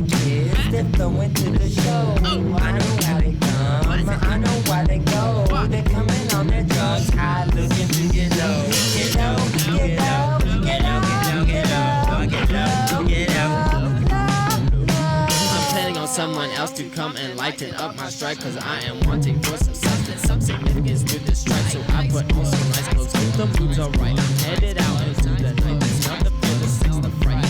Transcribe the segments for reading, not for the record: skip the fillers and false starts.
kids, they're flowing to the show. I know how they come, I know why they go. They're coming on their drugs, high looking to get low. Get low, get low, get low, get low, get low, get low, get low. I'm planning on someone else to come and lighten up my strike, cause I am wanting for some substance, some significance to this strike. So I put on some nice clothes, keep the moods alright. I'm headed out into the night, it's not the feel, the sex, the fright.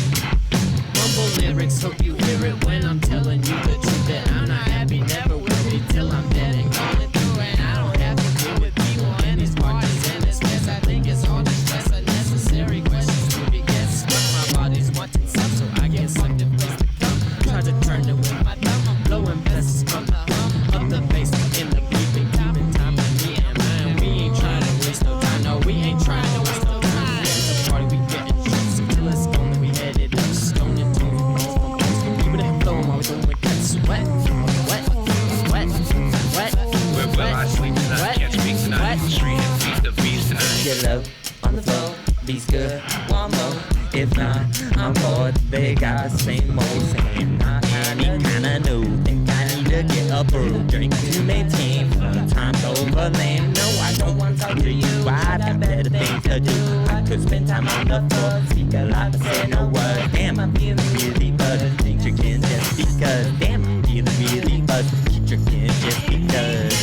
Mumble lyrics, hope you hear it when I'm telling you the truth that I'm not happy, never will be till I'm dead and going through. And I don't have to deal with people and these parties and this mess. I think it's all the stress, unnecessary questions to be guessed. But my body's wanting some, so I guess I'm the place to come. Try to turn it with my thumb, I'm blowing blessings from the hum of the bass in the beeping, keeping time for me and mine. We ain't trying to waste no time, no, we ain't trying to waste no time. The party we getting drunk, so till it's gone, we headed up, stone and tone, keeping it flowing while we doing it. Sweat, wet, wet, wet. Where will I sleep tonight? Can't speak tonight. Street and feed the beast tonight. Get low on the floor, beats good, one more. If not, I'm bored. They got the same old saying. I kinda know, think I need to get a brew. Drink to maintain, time's over, lame. No, I don't want to talk to you. I got better things to do. I could spend time on the floor, speak a lot, but say no words. Damn, I'm feeling really buzzed. Think you can just because. Damn, I'm feeling really buzzed. Keep your kin just because.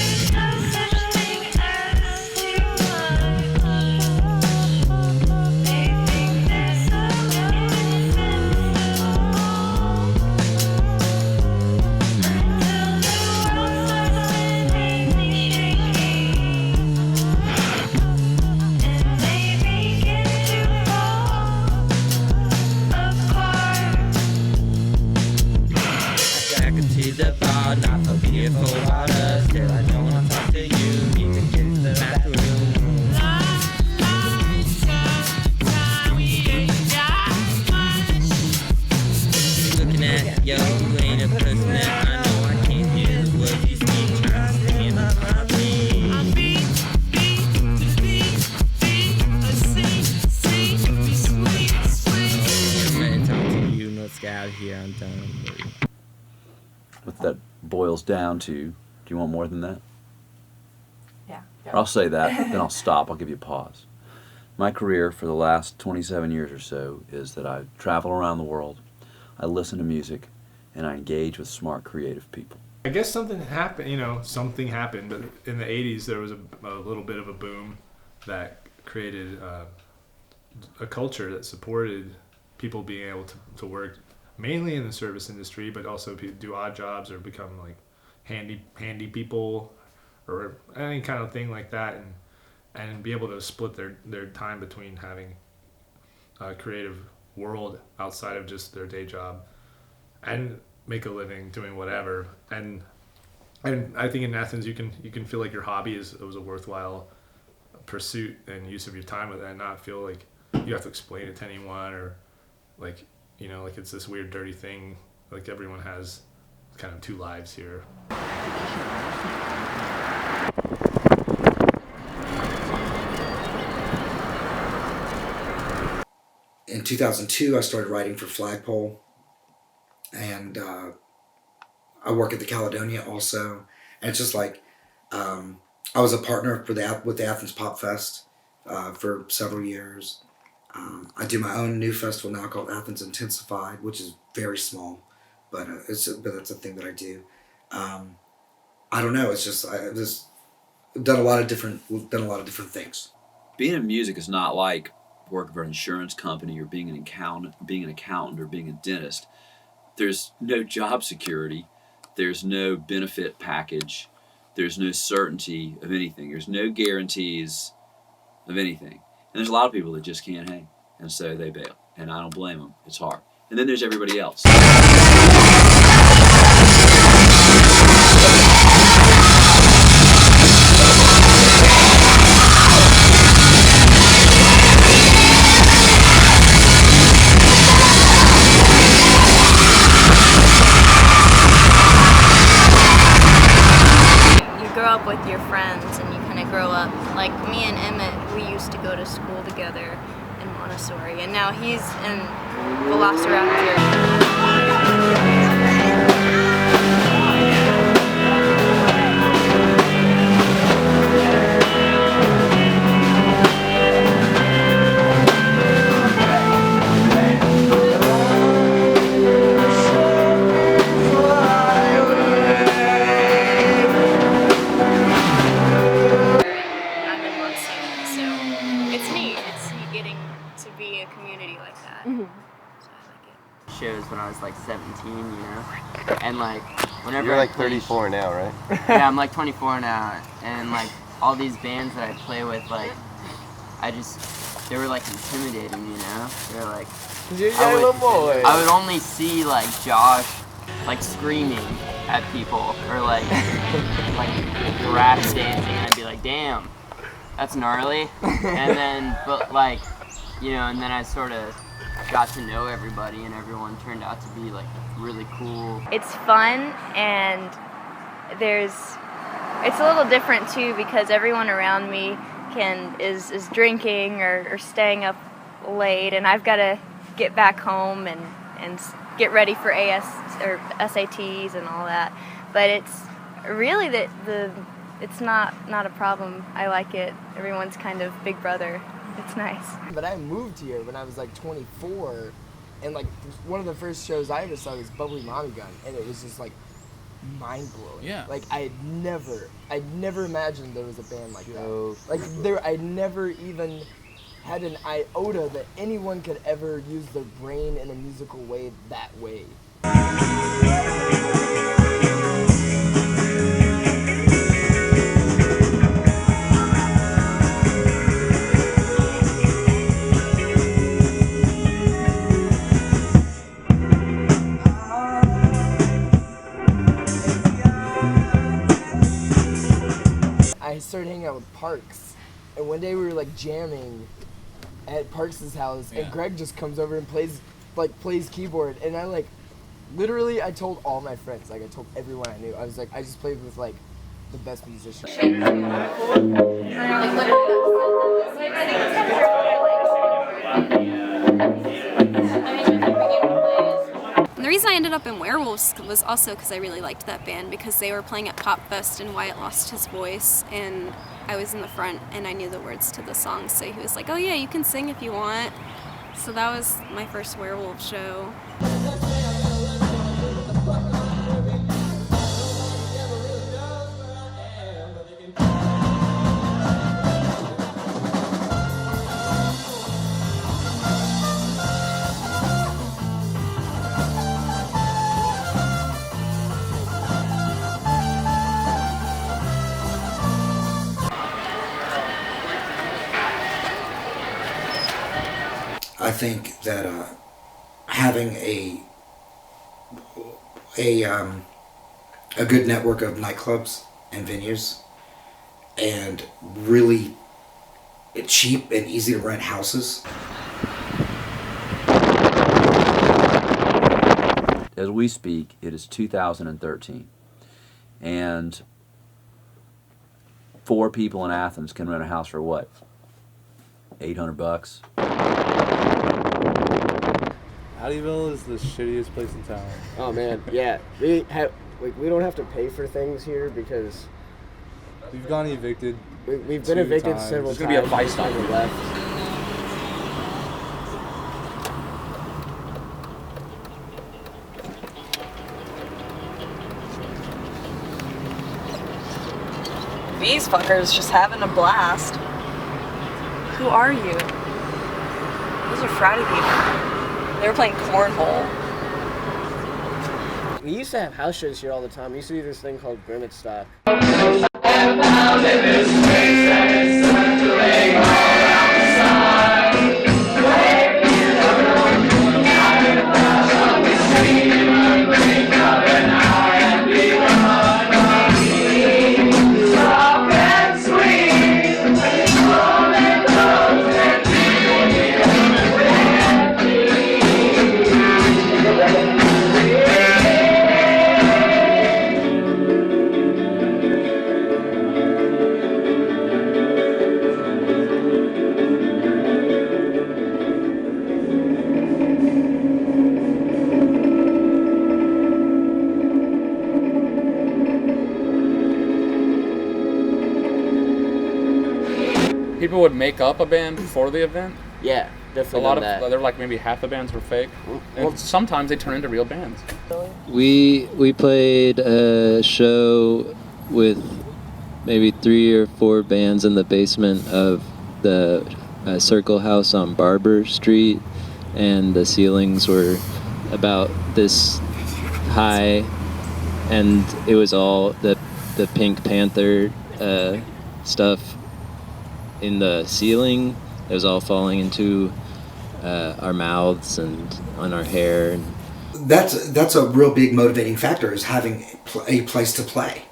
To the bar, not so fearful about us. Still, I don't wanna talk to you. Need to get to the bathroom. Looking at yo, ain't a person that I know I can't hear the words you speak. Trying to stand up my feet. I'm beat, I'm ready to talk to you. Let's get out of here. I'm done. What that boils down to, do you want more than that? Yeah. Or I'll say that, then I'll stop. I'll give you a pause. My career for the last 27 years or so is that I travel around the world, I listen to music, and I engage with smart, creative people. I guess something happened, but in the 80s there was a little bit of a boom that created a culture that supported people being able to work mainly in the service industry, but also do odd jobs or become like handy people or any kind of thing like that, and be able to split their time between having a creative world outside of just their day job and make a living doing whatever. And I think in Athens you can feel like your hobby was a worthwhile pursuit and use of your time with it, and not feel like you have to explain it to anyone or like, you know, like it's this weird dirty thing. Like everyone has kind of two lives here. In 2002, I started writing for Flagpole, and I work at the Caledonia also. And it's just like I was a partner with the Athens Pop Fest for several years. I do my own new festival now called Athens Intensified, which is very small, but that's a thing that I do. I don't know. It's just I've just done a lot of different things. Being in music is not like working for an insurance company or being an accountant or being a dentist. There's no job security. There's no benefit package. There's no certainty of anything. There's no guarantees of anything. And there's a lot of people that just can't hang, and so they bail. And I don't blame them. It's hard. And then there's everybody else. Up with your friends and you kind of grow up. Like me and Emmett, we used to go to school together in Montessori, and now he's in Velociraptor. 17, you know? And like, whenever You're I like play 34 now, right? yeah, I'm like 24 now, and like all these bands that I play with, like they were like intimidating, you know? They're like, I would only see like Josh like screaming at people or like rap dancing, and I'd be like, damn, that's gnarly. And then, but like, you know, and then I sort of got to know everybody, and everyone turned out to be like really cool. It's fun, and it's a little different too, because everyone around me is drinking or staying up late, and I've got to get back home and get ready for SATs and all that. But it's really it's not a problem. I like it. Everyone's kind of big brother. It's nice. But I moved here when I was like 24, and like one of the first shows I ever saw was Bubbly Mommy Gun, and it was just like mind blowing. Yeah. Like I'd never imagined there was a band like that. Like I never even had an iota that anyone could ever use their brain in a musical way that way. I started hanging out with Parks, and one day we were like jamming at Parks' house, and Greg just comes over and plays keyboard, and I like literally I told all my friends, like I told everyone I knew, I was like, I just played with like the best musicians. And the reason I ended up in Werewolves was also because I really liked that band, because they were playing at Pop Fest and Wyatt lost his voice, and I was in the front and I knew the words to the song, so he was like, oh yeah, you can sing if you want. So that was my first Werewolf show. I think that having a good network of nightclubs and venues, and really cheap and easy to rent houses. As we speak, it is 2013, and 4 people in Athens can rent a house for what? $800. Abbeville is the shittiest place in town. Oh man, yeah. We don't have to pay for things here because We've gone evicted. We've been evicted several times. There's going to be a vice stop. Left. These fuckers just having a blast. Who are you? Those are fratty people. They were playing cornhole. We used to have house shows here all the time. We used to do this thing called Grimmett Stock. People would make up a band before the event. Yeah, definitely. A lot of they're like maybe half the bands were fake. And sometimes they turn into real bands. We played a show with maybe 3 or 4 bands in the basement of the Circle House on Barber Street, and the ceilings were about this high, and it was all the Pink Panther stuff in the ceiling. It was all falling into our mouths and on our hair. That's a real big motivating factor, is having a place to play.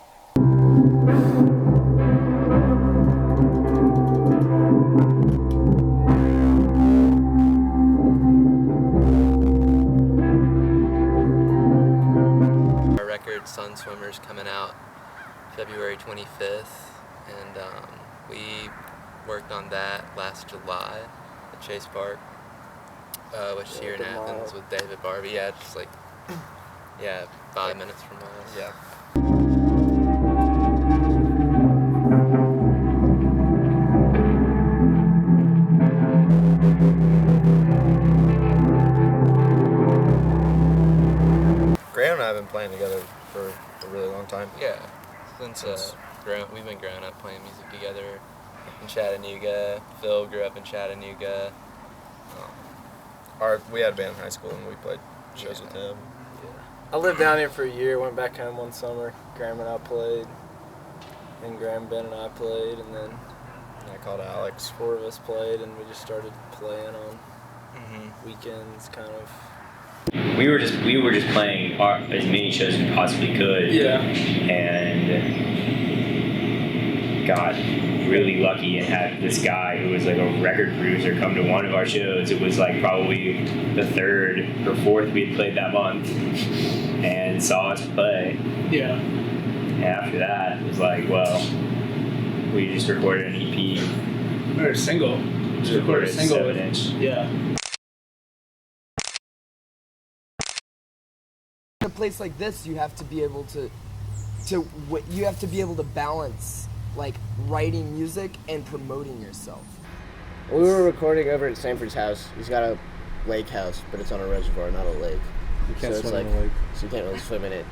Our record Sun Swimmers coming out February 25th, and we worked on that last July at Chase Park, which is here in Athens with David Barbie. Yeah, just like 5 minutes from us. Yeah. Graham and I have been playing together for a really long time. Yeah, since we've been growing up playing music together in Chattanooga. Phil grew up in Chattanooga. We had a band in high school and we played shows with him. I lived down here for a year, went back home one summer. Graham and I played, and Graham, Ben, and I played, and then I called Alex. 4 of us played, and we just started playing on weekends, kind of. We were just playing as many shows as we possibly could. Yeah. And got really lucky and had this guy who was like a record producer come to one of our shows. It was like probably the 3rd or 4th we had played that month, and saw us play. Yeah. And after that, it was like, well, we just recorded an EP. Or a single. Just recorded a single. 7-inch. Yeah. In a place like this, you have to be able to balance like writing music and promoting yourself. We were recording over at Sanford's house. He's got a lake house, but it's on a reservoir, not a lake. You can't so swim it's like, in the lake. So you can't really swim in it.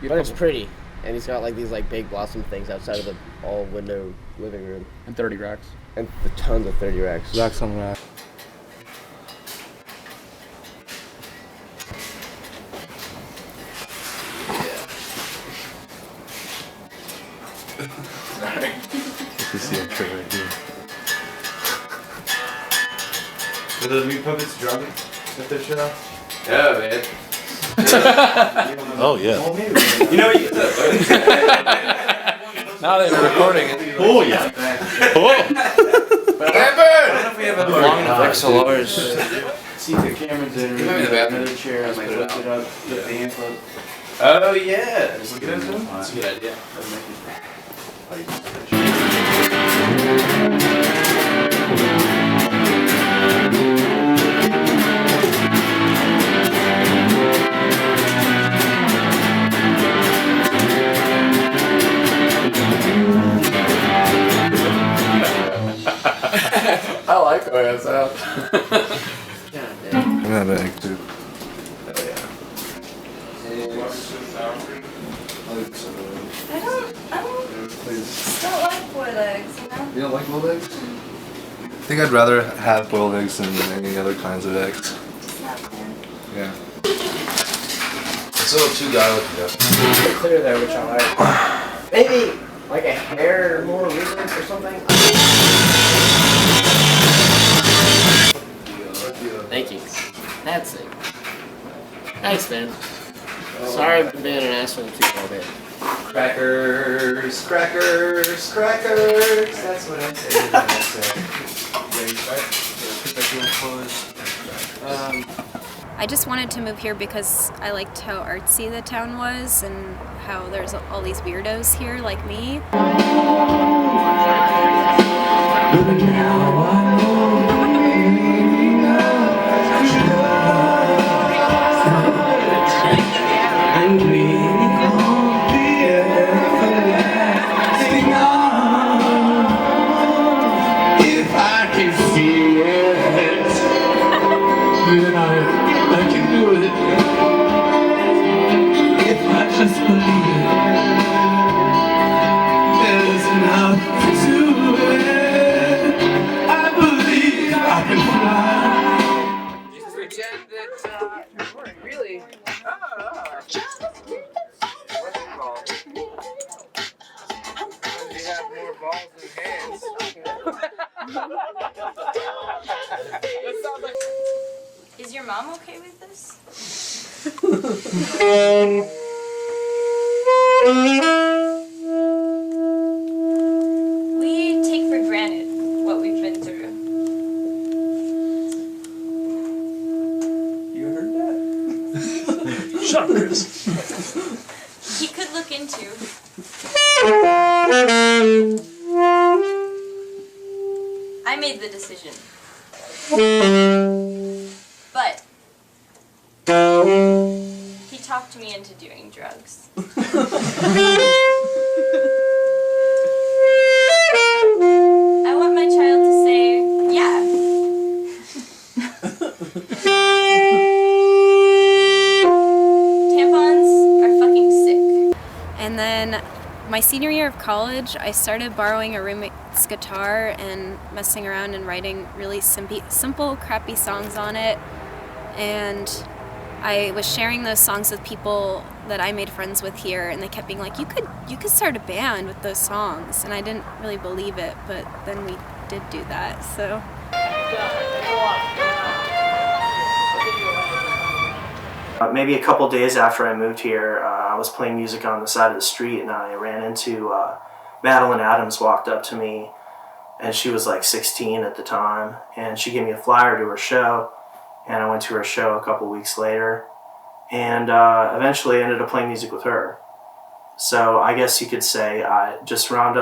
But it's pretty. And he's got like these like big blossom things outside of the all window living room. And 30 racks. And tons of 30 racks. Racks on racks. This is the extra right here. Were the meat puppets drunk at their show? Yeah, man. Oh yeah. You know what you Now that we're recording it. Oh yeah. Oh. I don't know if we have long enough XLRs. See if the camera's in. Maybe the bathroom. Another chair. Let's Like put it lift it out. up. Put the amp up. Oh yeah. Just look at that. That's a good idea. I like the way that sounds. I'm not an egg too. I don't still like boiled eggs, you know? You don't like boiled eggs? I think I'd rather have boiled eggs than any other kinds of eggs. Yeah. It's a little too guy looking though. Pretty clear there, which I like. Maybe like a hair more recent or something. Thank you. That's it. Thanks, man. Sorry I've been being an asshole to you all day. Crackers, crackers, crackers. That's what I say. I just wanted to move here because I liked how artsy the town was and how there's all these weirdos here like me. If I can feel it, then I can do it. If I just believe there's enough to it, I believe I can fly. We take for granted what we've been through. You heard that? Shut up, Chris. He could look into. I made the decision. But he talked me into doing drugs. I want my child to say, yeah. Tampons are fucking sick. And then my senior year of college, I started borrowing a roommate's guitar and messing around and writing really simple, crappy songs on it. And I was sharing those songs with people that I made friends with here, and they kept being like, you could start a band with those songs. And I didn't really believe it, but then we did do that, so. Maybe a couple days after I moved here, I was playing music on the side of the street, and I ran into Madeline Adams walked up to me, and she was like 16 at the time, and she gave me a flyer to her show, and I went to her show a couple weeks later, and eventually I ended up playing music with her. So I guess you could say I just rounded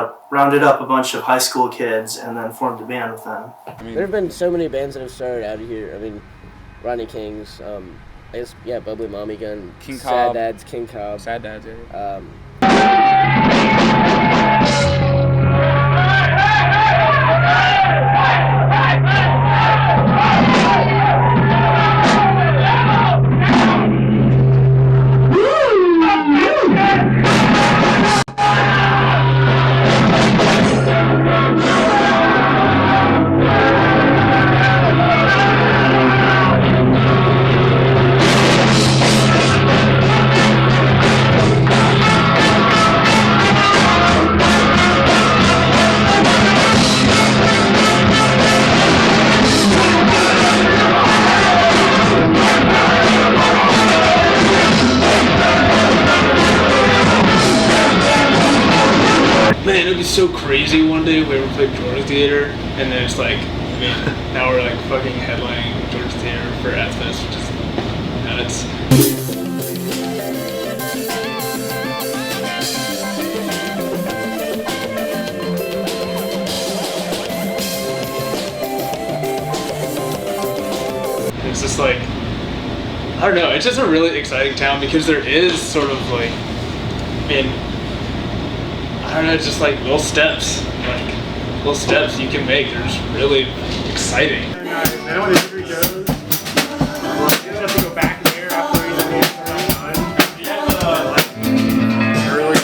up a bunch of high school kids and then formed a band with them. There have been so many bands that have started out of here. I mean, Ronnie Kings, I guess, yeah, Bubbly Mommy Gun, King Sad Cobb. Dads, King Cobb. Sad Dads, yeah. Man, it'd be so crazy one day if we ever played Georgia Theater, and then it's like, I mean, now we're like fucking headlining Georgia Theater for Athens, which is nuts. It's just like, I don't know, it's just a really exciting town because there is sort of like, I mean, I don't know, it's just like little steps you can make. They're just really exciting. Now when the goes, you have to go back there after he's early.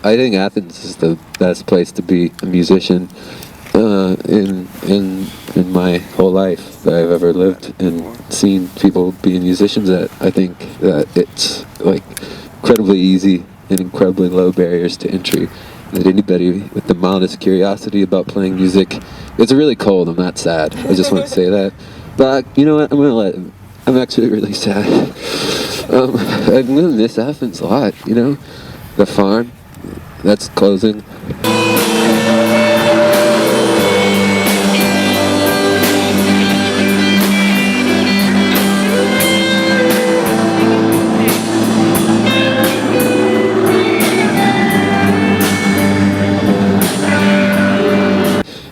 I think Athens is the best place to be a musician in my whole life that I've ever lived, and seen people being musicians. That I think that it's like incredibly easy and incredibly low barriers to entry. That anybody with the mildest curiosity about playing music, it's really cold. I'm not sad. I just want to say that. But you know what? I'm actually really sad. I'm gonna miss Athens a lot. You know, the farm. That's closing.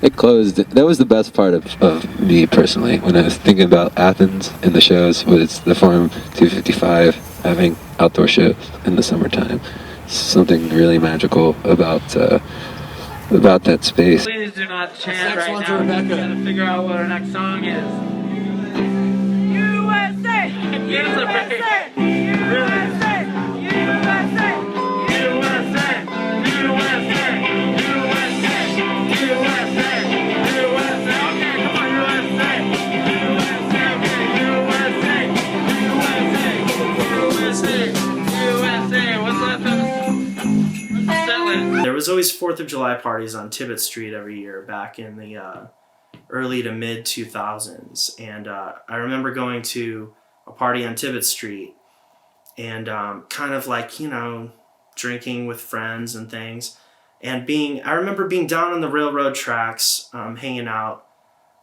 It closed. That was the best part of me personally when I was thinking about Athens and the shows, was the Farm 255 having outdoor shows in the summertime. Something really magical about that space. Please do not chant right now. We're gonna figure out what our next song is. USA! USA! USA! USA! There was always 4th of July parties on Tibbet Street every year back in the early to mid 2000s. And I remember going to a party on Tibbet Street and kind of like, you know, drinking with friends and things. And I remember being down on the railroad tracks, hanging out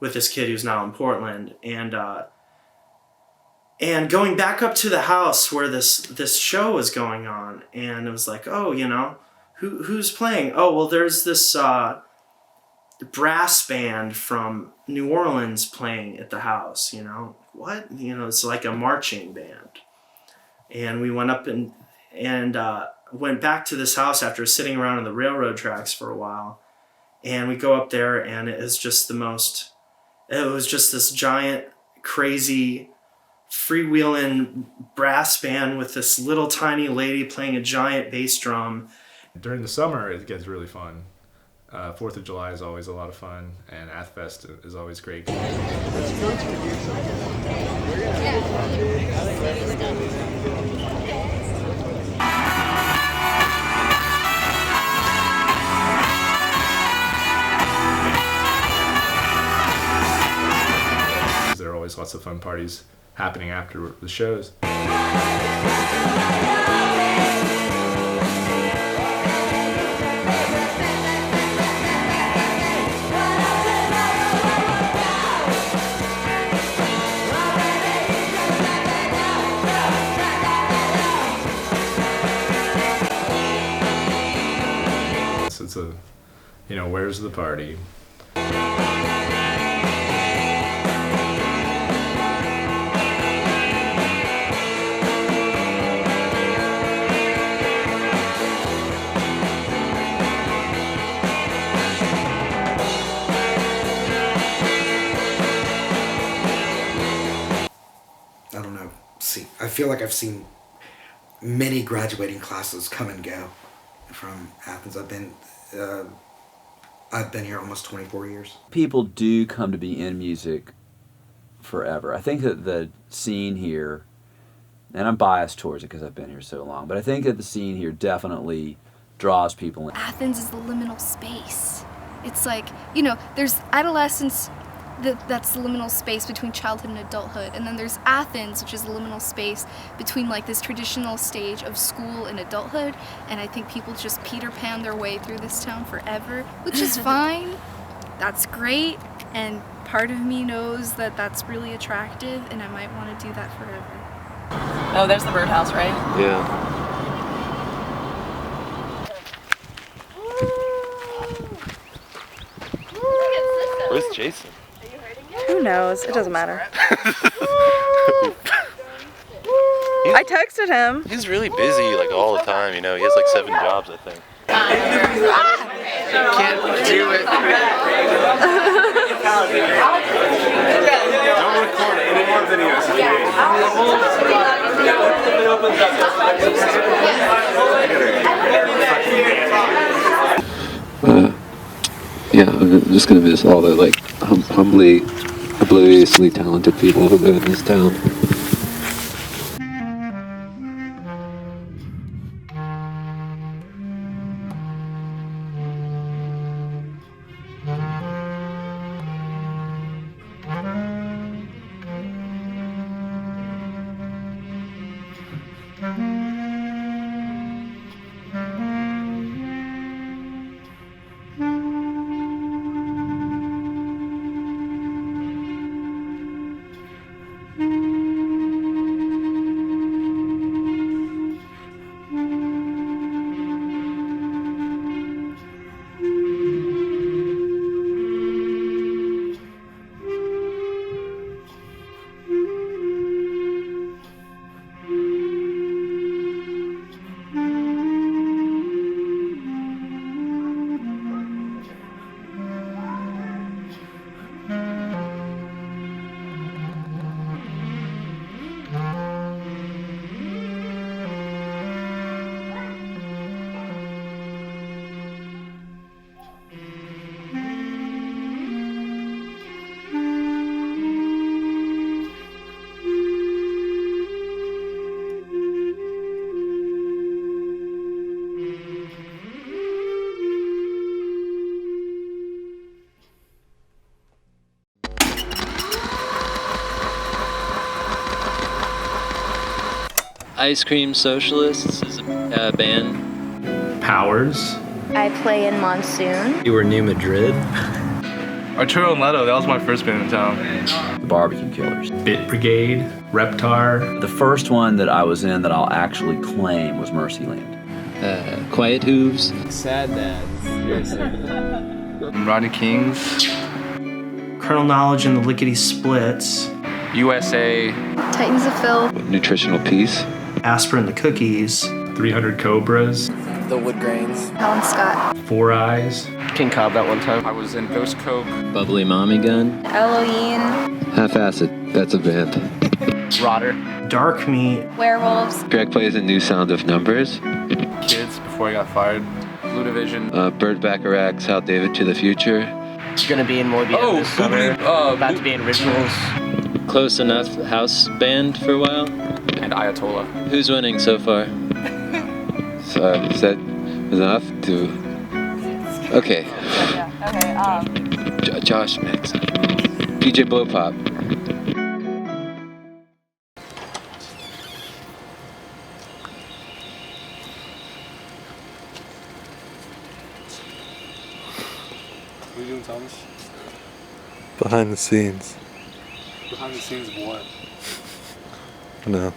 with this kid who's now in Portland, and going back up to the house where this show was going on. And it was like, oh, you know, who's playing? Oh, well, there's this brass band from New Orleans playing at the house, you know. What? You know, it's like a marching band. And we went up and went back to this house after sitting around on the railroad tracks for a while. And we go up there, and it was just this giant, crazy, freewheeling brass band with this little tiny lady playing a giant bass drum. During the summer, it gets really fun. 4th of July is always a lot of fun, and Athfest is always great. There are always lots of fun parties happening after the shows. It's a, you know, where's the party? I don't know. I feel like I've seen many graduating classes come and go from Athens. I've been here almost 24 years. People do come to be in music forever. I think that the scene here, and I'm biased towards it because I've been here so long, but I think that the scene here definitely draws people in. Athens is the liminal space. It's like, you know, there's adolescence, that's the liminal space between childhood and adulthood, and then there's Athens, which is the liminal space between like this traditional stage of school and adulthood, and I think people just Peter Pan their way through this town forever, which is fine. That's great, and part of me knows that that's really attractive, and I might want to do that forever. Oh, there's the birdhouse, right? Yeah. Where's Jason? Who knows? It doesn't matter. I texted him. He's really busy, like all the time. You know, he has like 7 jobs, I think. Can't do it. Don't record any more videos. Yeah, I'm just gonna miss all the like humbly, obliviously talented people who live in this town. Ice Cream Socialists is a band. Powers. I play in Monsoon. You were New Madrid. Arturo and Leto, that was my first band in town. The Barbecue Killers. Bit Brigade. Reptar. The first one that I was in that I'll actually claim was Mercyland. Quiet Hooves. Sad Dad. Rodney Kings. Colonel Knowledge and the Lickety Splits. USA. Titans of Phil. Nutritional Peace. Aspirin the Cookies. 300 Cobras. The Wood Grains. Helen Scott. Four Eyes. King Cobb that one time. I was in Ghost Coke. Bubbly Mommy Gun. Elohim. Half Acid. That's a band. Rotter. Dark Meat. Werewolves. Greg plays a new Sound of Numbers. Kids before I got fired. Blue Division. Burt Bacharach's How David to the Future. Gonna be in Morbius this summer. About to be in Rituals. Close Enough house band for a while. And Ayatollah. Who's winning so far? So is that enough to... Okay. Josh next. DJ Blow Pop. What are you doing, Thomas? Behind the scenes. Behind the scenes of what? No.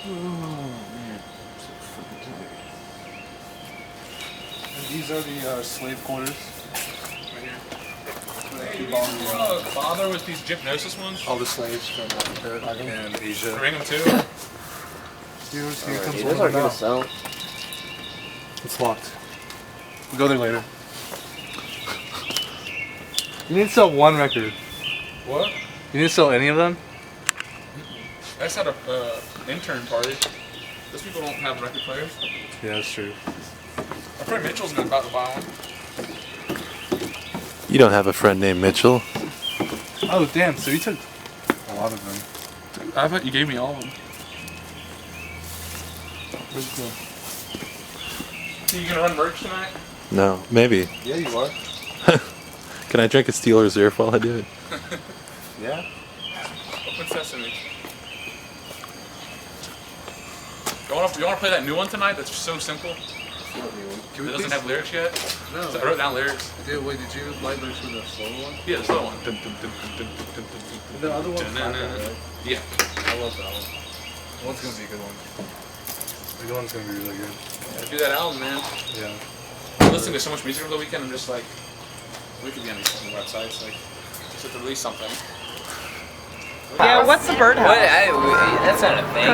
Oh, man. I'm so fucking tired. And these are the slave quarters. Right here. Hey, do you bother with these Gypnosis ones? All the slaves from Africa and Asia. Bring them too? Dude, here comes Those one aren't gonna now. sell. It's locked. We'll go there later. You need to sell one record. What? You need to sell any of them? I just had a intern party. Those people don't have record players. Yeah, that's true. My friend Mitchell's about to buy one. You don't have a friend named Mitchell. Oh, damn. So you took a lot of them. I thought you gave me all of them. Where's the... So you gonna run merch tonight? No, maybe. Yeah, you are. Can I drink a Steel Reserve while I do it? Yeah. Open sesame. You wanna play that new one tonight? That's so simple. It doesn't have lyrics yet. No. So I wrote down lyrics. Dude, wait, did you like lyrics for the slow one? Yeah, the slow one. The other one's not that, right? Yeah. I love that one. That one's gonna be a good one. The good one's gonna be really good. Yeah, do that album, man. Yeah. I'm listening to so much music over the weekend. I'm just like, we could be on these fucking websites. Like, just have to release something. Yeah, what's the birdhouse? What? That's not a thing.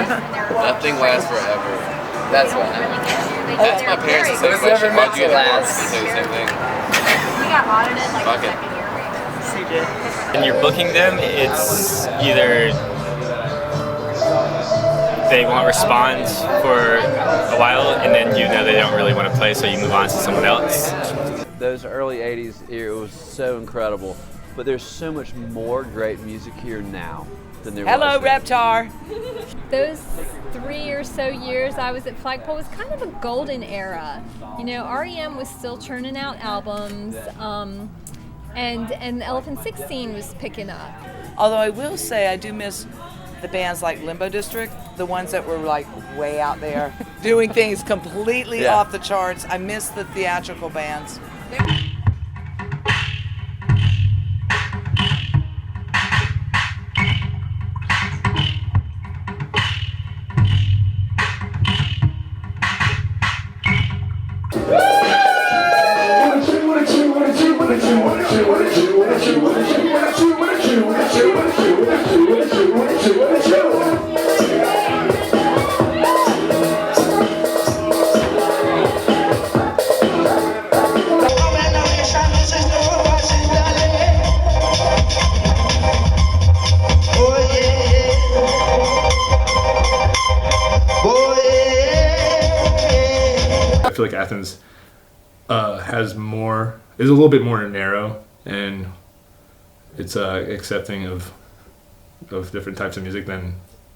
Nothing lasts forever. That's what happened. That's my parents' the same question. Why'd you get divorced? They say the same thing. We got audited like Fuck it. When you're booking them, it's either they won't respond for a while, and then you know they don't really want to play, so you move on to someone else. Those early 80s here, it was so incredible. But there's so much more great music here now than there Hello, was then. Reptar. Those 3 or so years I was at Flagpole was kind of a golden era. You know, REM was still churning out albums, and the Elephant 16 was picking up. Although I will say I do miss the bands like Limbo District, the ones that were like way out there doing things completely off the charts. I miss the theatrical bands. I feel like Athens is a little bit more narrow, and it's accepting of different types of music than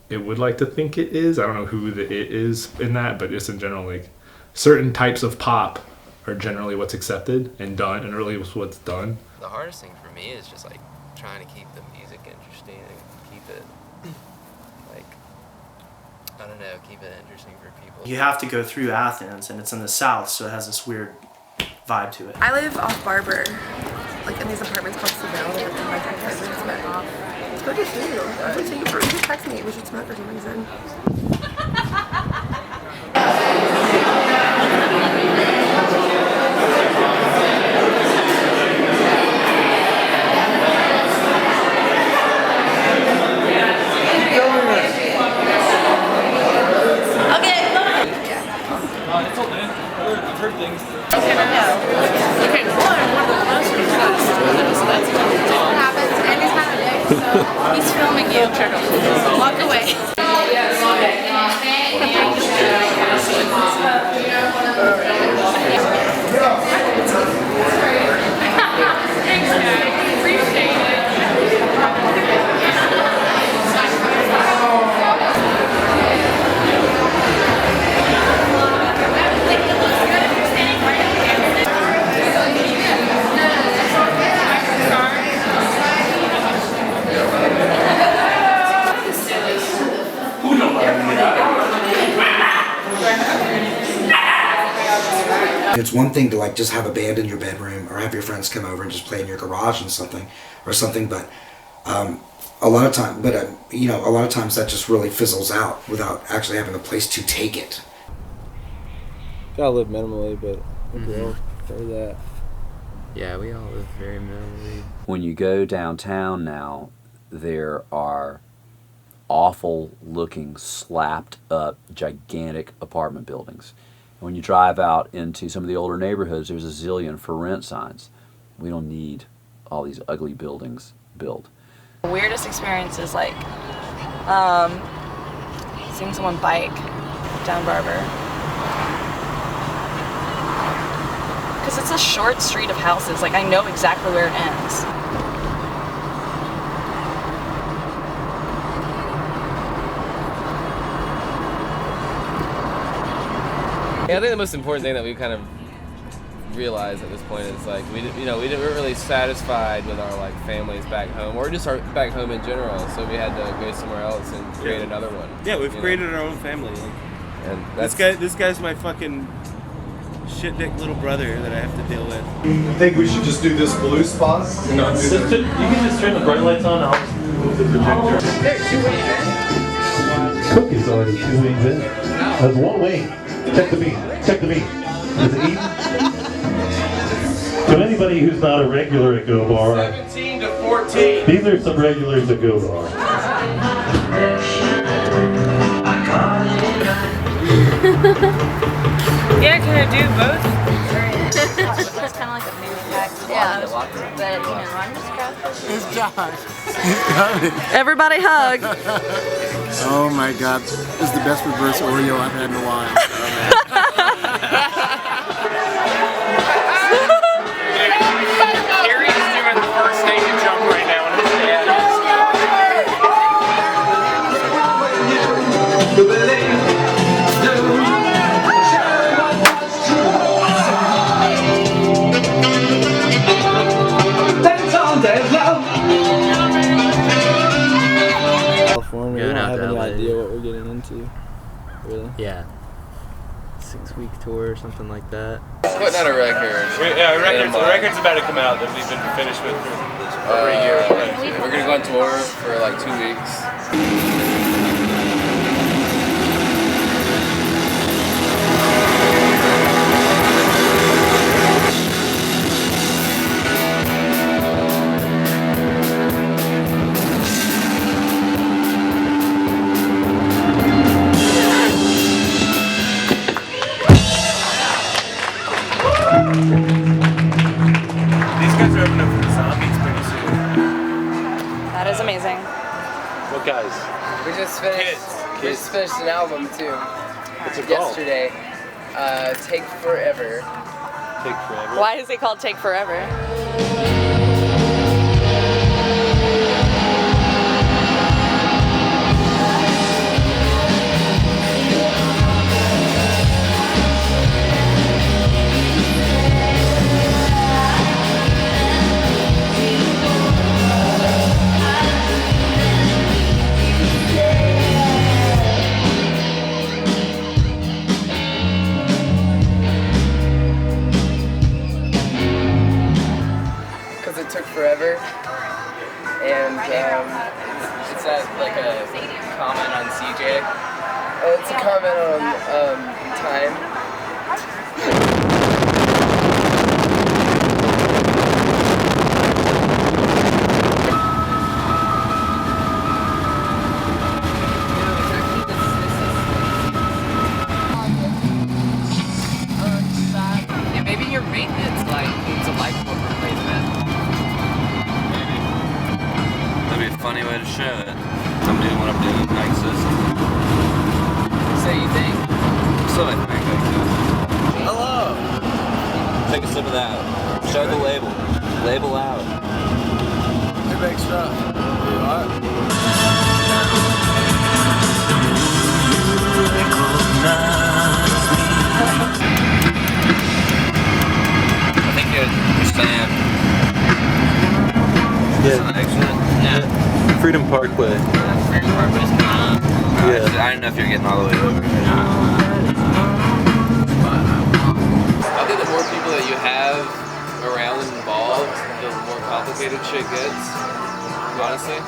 it would like to think it is. I don't know who the it is in that, but just in general, like certain types of pop are generally what's accepted and done, and really what's done. The hardest thing for me is just like trying to keep the music interesting and keep it like I don't know, keep it interesting for people. You have to go through Athens, and it's in the south, so it has this weird vibe to it. I live off Barber, like in these apartments called Seville, and my apartments, but it's good to see you. I would say you should text me. We should smoke for some reason. He's filming you. Walk away. It's one thing to like just have a band in your bedroom or have your friends come over and just play in your garage and something, but a lot of times that just really fizzles out without actually having a place to take it. Gotta live minimally, but we'll for that. Yeah, we all live very minimally. When you go downtown now, there are awful looking slapped up gigantic apartment buildings. When you drive out into some of the older neighborhoods, there's a zillion for rent signs. We don't need all these ugly buildings built. The weirdest experience is like seeing someone bike down Barber. Because it's a short street of houses, like I know exactly where it ends. Yeah, I think the most important thing that we kind of realized at this point is like we weren't really satisfied with our like families back home or just our back home in general, so we had to go somewhere else and create another one. Yeah, we've created our own family. And this guy's my fucking shit dick little brother that I have to deal with. I think we should just do this blue spot. No, you can just turn the bright lights on. I'll move the projector. Cook is already 2 wings in. That's 1 wing. Check the bean. Check the bean. Is it eaten? To anybody who's not a regular at Go Bar, 17 to 14. These are some regulars at Go Bar. Yeah, can I do both? It's kind of like a fanny pack. Yeah, but I'm just crafting. It's Josh. He's coming. Everybody hug. Oh my God. This is the best reverse Oreo I've had in a while. Harry is doing the first naked jump right now in his head. California, we don't have any idea what we're getting into, really. Yeah. 6-week tour or something like that. Putting out a record. The record's about to come out that we've been finished with for over a year. We're gonna go on tour for like 2 weeks. These guys are opening up for the Zombies pretty soon. That is amazing. What guys? We just finished an album too. What's it called? Yesterday. Take Forever. Take Forever. Why is it called Take Forever? forever. And Is that like a comment on CJ? it's a comment on time. Yeah, maybe your maintenance like needs a light bulb replacement. Maybe. That'd be a funny way to show it. I'm doing what I'm doing, I exist. So you think? So I think I exist. Hello! Take a sip of that. Show the label. Label out. Who makes stuff? I think you're saying. Yeah. Excellent. Yeah. Freedom Parkway. Freedom Parkway's coming up. Yeah. I didn't know if you're getting all the way over. I think the more people that you have around and involved, the more complicated shit gets. Honestly,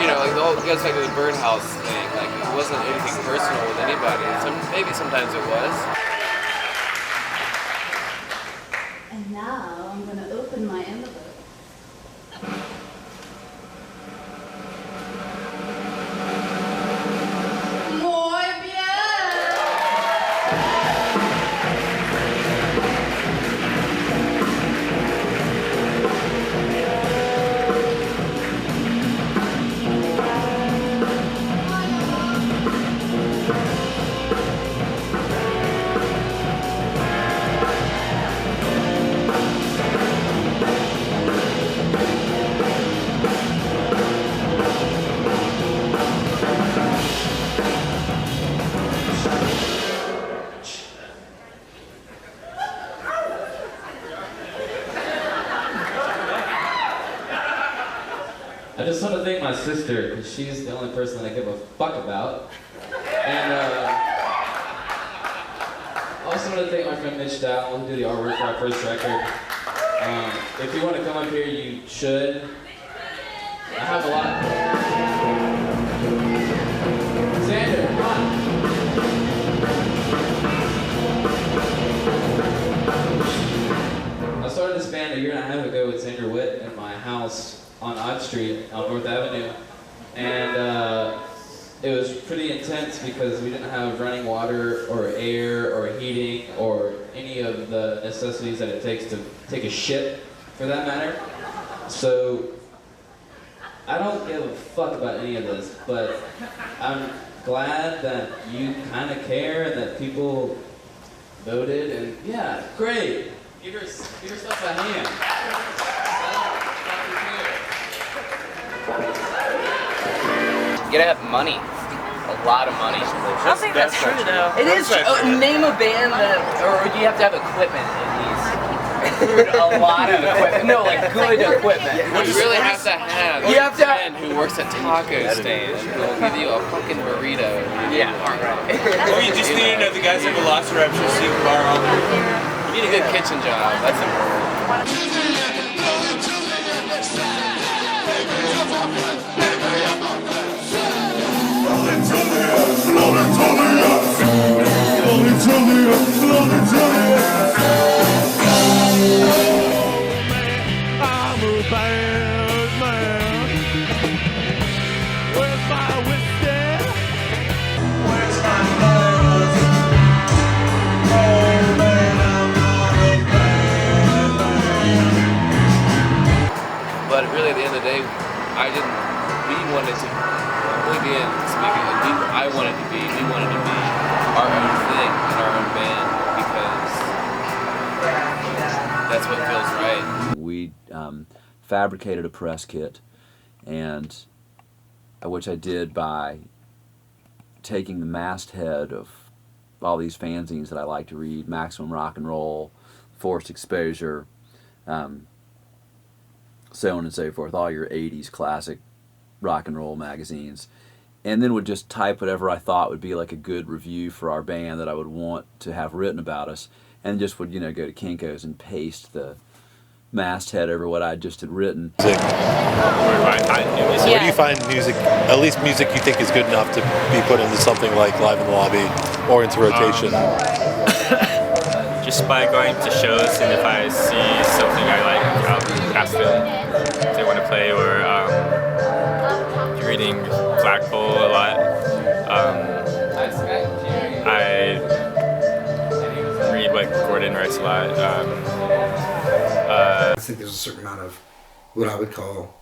you know, like the whole goes back to the birdhouse thing. Like it wasn't anything personal with anybody. Maybe sometimes it was. And now I'm going to open my envelope. I just want to thank my sister, because she's the only person that I give a fuck about. And I also want to thank my friend Mitch Dowell, who did the artwork for our first record. If you want to come up here, you should. I have a lot. Xander, come on. I started this band a year and a half ago with Xander Witt in my house on Odd Street on North Avenue, and it was pretty intense because we didn't have running water or air or heating or any of the necessities that it takes to take a shit, for that matter. So I don't give a fuck about any of this, but I'm glad that you kind of care and that people voted, and yeah, great. Give yourself a hand. You gotta have money. A lot of money. I don't think that's true though. It is. Name a band that, or you have to have equipment at least. A lot of equipment. No, like good equipment. What you really have to have. You have to have. Man who works at taco stand who will give you a fucking burrito. Yeah. Or you just need to know the guys at Velociraptor see you bar on there. You need a good kitchen job. That's important. But really, at the end of the day, we wanted to, really being speaking, I wanted to be, we wanted to be our own thing in our own band because that's what feels right. We fabricated a press kit, and which I did by taking the masthead of all these fanzines that I like to read, Maximum Rock and Roll, Forced Exposure, so on and so forth, all your 80s classic rock and roll magazines, and then would just type whatever I thought would be like a good review for our band that I would want to have written about us, and just would go to Kinko's and paste the masthead over what I just had written. Where do you find music, at least music you think is good enough to be put into something like Live in the Lobby or into rotation? Just by going to shows, and if I see something I like, I'll ask them if they want to play, or reading Flagpole a lot. I read what Gordon writes a lot. I think there's a certain amount of what I would call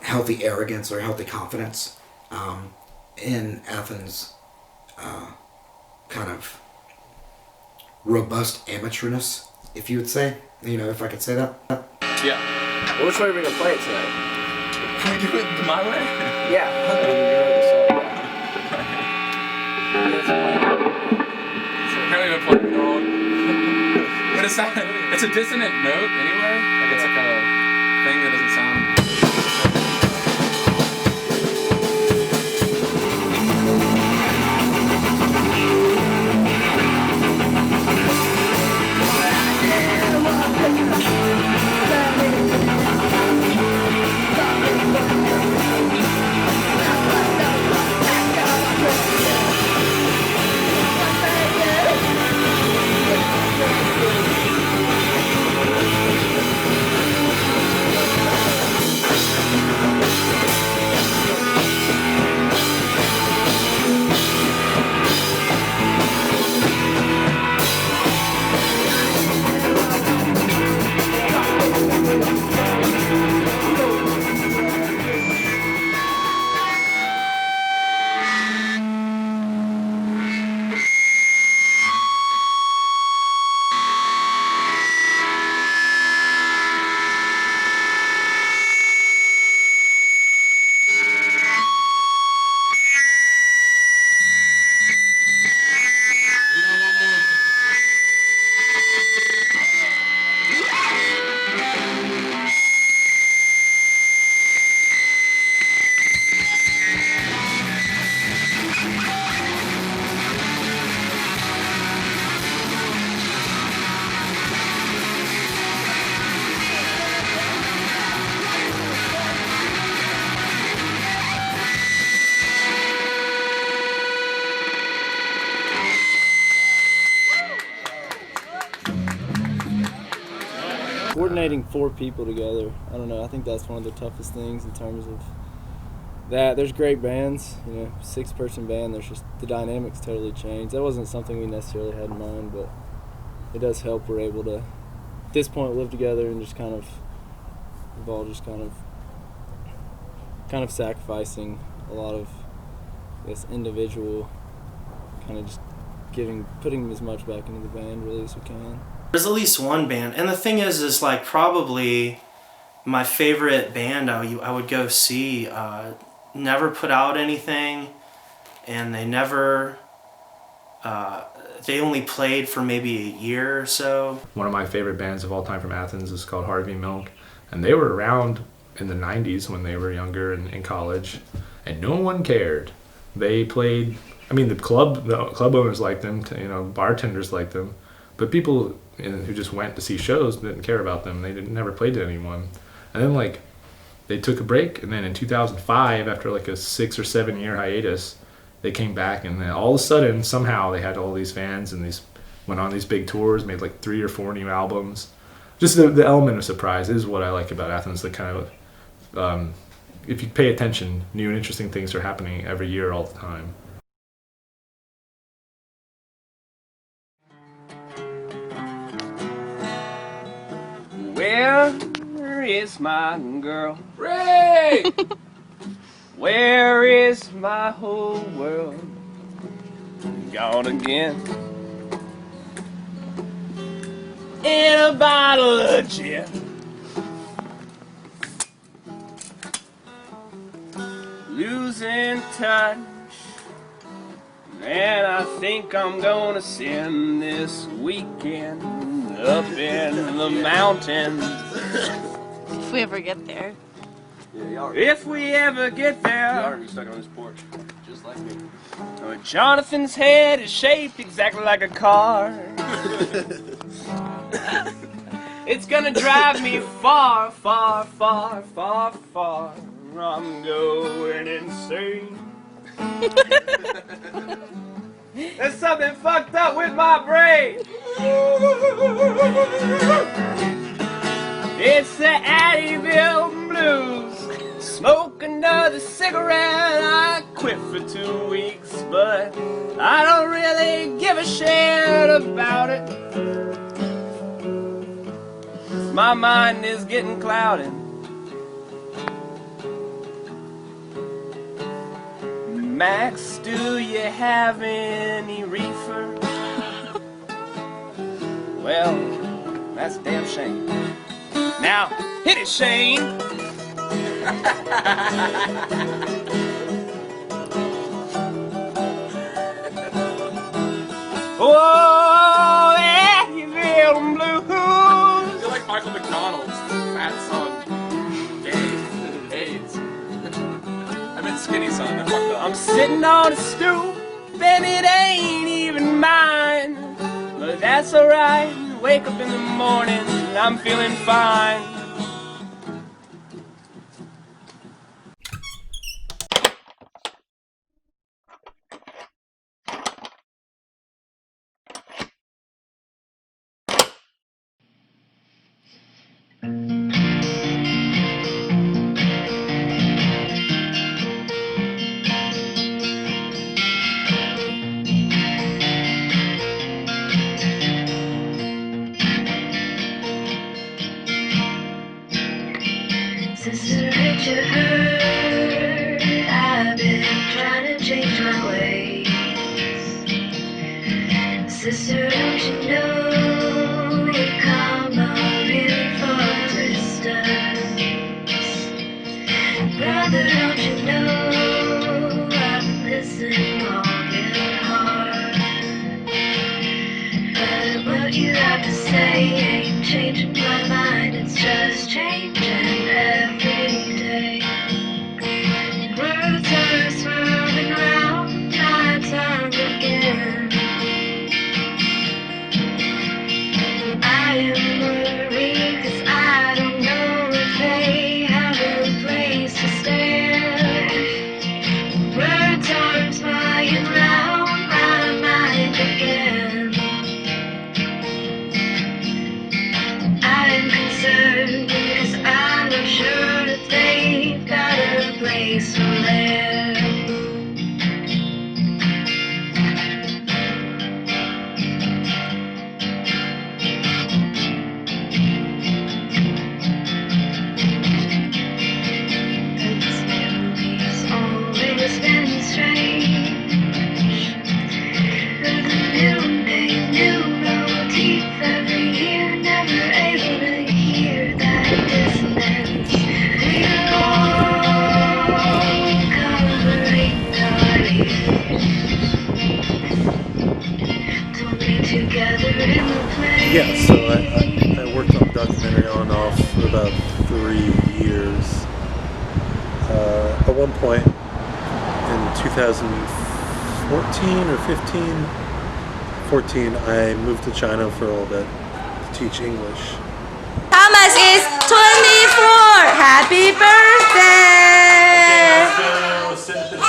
healthy arrogance or healthy confidence in Athens' kind of robust amateurness, if you would say, if I could say that. Yeah. Well, which way are we gonna play it tonight? Can we do it my way? Yeah. So apparently we're playing it all. What is that? It's a dissonant note anyway? Like it's like a thing that doesn't sound... Coordinating 4 people together, I don't know, I think that's one of the toughest things in terms of that. There's great bands, 6-person band, there's just the dynamics totally change. That wasn't something we necessarily had in mind, but it does help. We're able to, at this point, live together and just we've all just kind of sacrificing a lot of, I guess, individual, kind of just putting as much back into the band really as we can. There's at least one band, and the thing is like probably my favorite band I would go see never put out anything, and they never they only played for maybe a year or so. One of my favorite bands of all time from Athens is called Harvey Milk, and they were around in the 90s when they were younger and in college, and no one cared. They played, the club owners liked them, bartenders liked them, but people who just went to see shows didn't care about them. They never played to anyone. And then they took a break, and then in 2005, after a 6 or 7 year hiatus, they came back, and then all of a sudden, somehow they had all these fans, and went on these big tours, made 3 or 4 new albums. Just the element of surprise is what I like about Athens. The kind of, if you pay attention, new and interesting things are happening every year all the time. Where is my girl? Ray! Where is my whole world? Gone again. In a bottle of gin. Losing touch. And I think I'm gonna send this weekend up in the mountains. If we ever get there. If we ever get there. We are gonna be stuck on this porch. Just like me. Oh, Jonathan's head is shaped exactly like a car. It's gonna drive me far, far, far, far, far. I'm going insane. There's something fucked up with my brain. It's the Addyville blues. Smoke another cigarette. I quit for 2 weeks, but I don't really give a shit about it. My mind is getting clouded. Max, do you have any reefer? Well, that's a damn shame. Now, hit it, Shane! Oh, Addyville blues! You're like Michael McDonald's fat son. AIDS. I meant skinny son. I fucked up. I'm sitting on a stoop and it ain't even mine. But that's alright. Wake up in the morning and I'm feeling fine. Sister, did you heard? I've been trying to change my ways. Sister, don't you know we've come a really far distance? Brother, don't you know I'm listening long and hard? But what you have to say ain't changing my mind, it's just changing every day. Words are swirling round my tongue again. I am worried 'cause I don't know if they have a place to stand. Words are flying round my mind again. I'm concerned 'cause I'm not sure that they've got a place for there. Those memories always been strange. The new name, new motif every year, never able to hear that dissonance. We all covering our ears. Don't be together in the place. Yeah, so I worked on the documentary on and off for about 3 years. At one point in 2014 or 14, I moved to China for a little bit to teach English. Thomas is 24! Happy birthday! Let's sit at the table.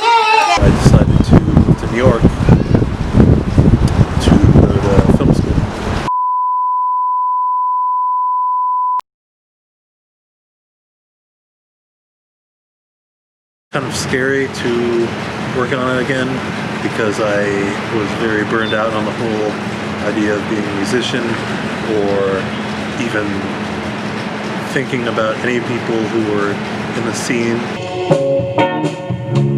I decided to move to New York to go to film school. Kind of scary to work on it again because I was very burned out on the whole idea of being a musician or even thinking about any people who were in the scene.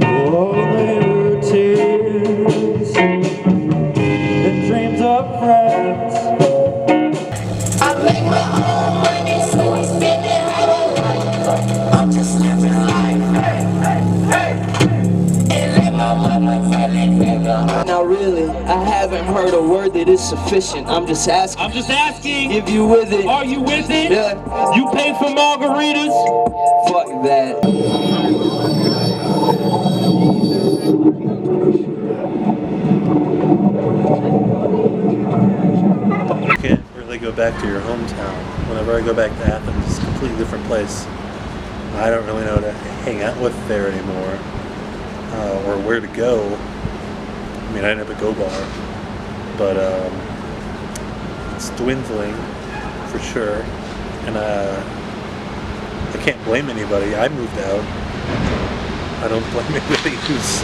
Oh, they were tears and dreams of friends. I make my own money, so I spend it how I like. I'm just living life, hey, hey, hey. And let my mama tell it, nigga. Now really, I haven't heard a word that is sufficient. I'm just asking. If you with it. Are you with it? Yeah. You pay for margaritas? Fuck that. back to your hometown. Whenever I go back to Athens, it's a completely different place. I don't really know who to hang out with there anymore, or where to go. I mean, I didn't have a go bar, but it's dwindling for sure, and I can't blame anybody. I moved out. I don't blame anybody who's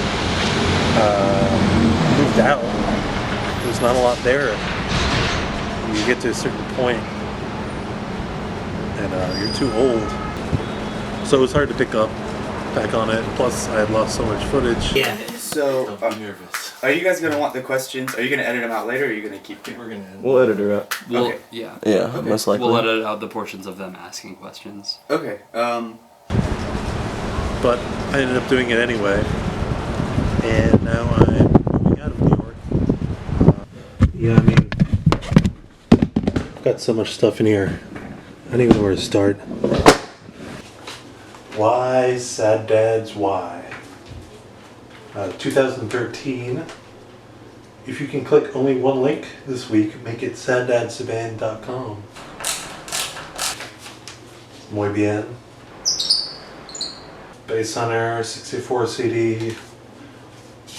moved out. There's not a lot there. You get to a certain point, and you're too old. So it was hard to pick up back on it. Plus, I had lost so much footage. Yeah. So, nervous. Are you guys gonna want the questions? Are you gonna edit them out later, or are you gonna keep them? We're gonna. We'll edit her out. We'll, Okay. Yeah. Yeah, Okay. most likely. We'll edit out the portions of them asking questions. Okay. But I ended up doing it anyway, and now I'm moving out of New York. Yeah, I mean, I've got so much stuff in here. I don't even know where to start. Why Sad Dads Why? 2013. If you can click only one link this week, make it saddadsaban.com. Muy bien. Bass Hunter, 64 CD,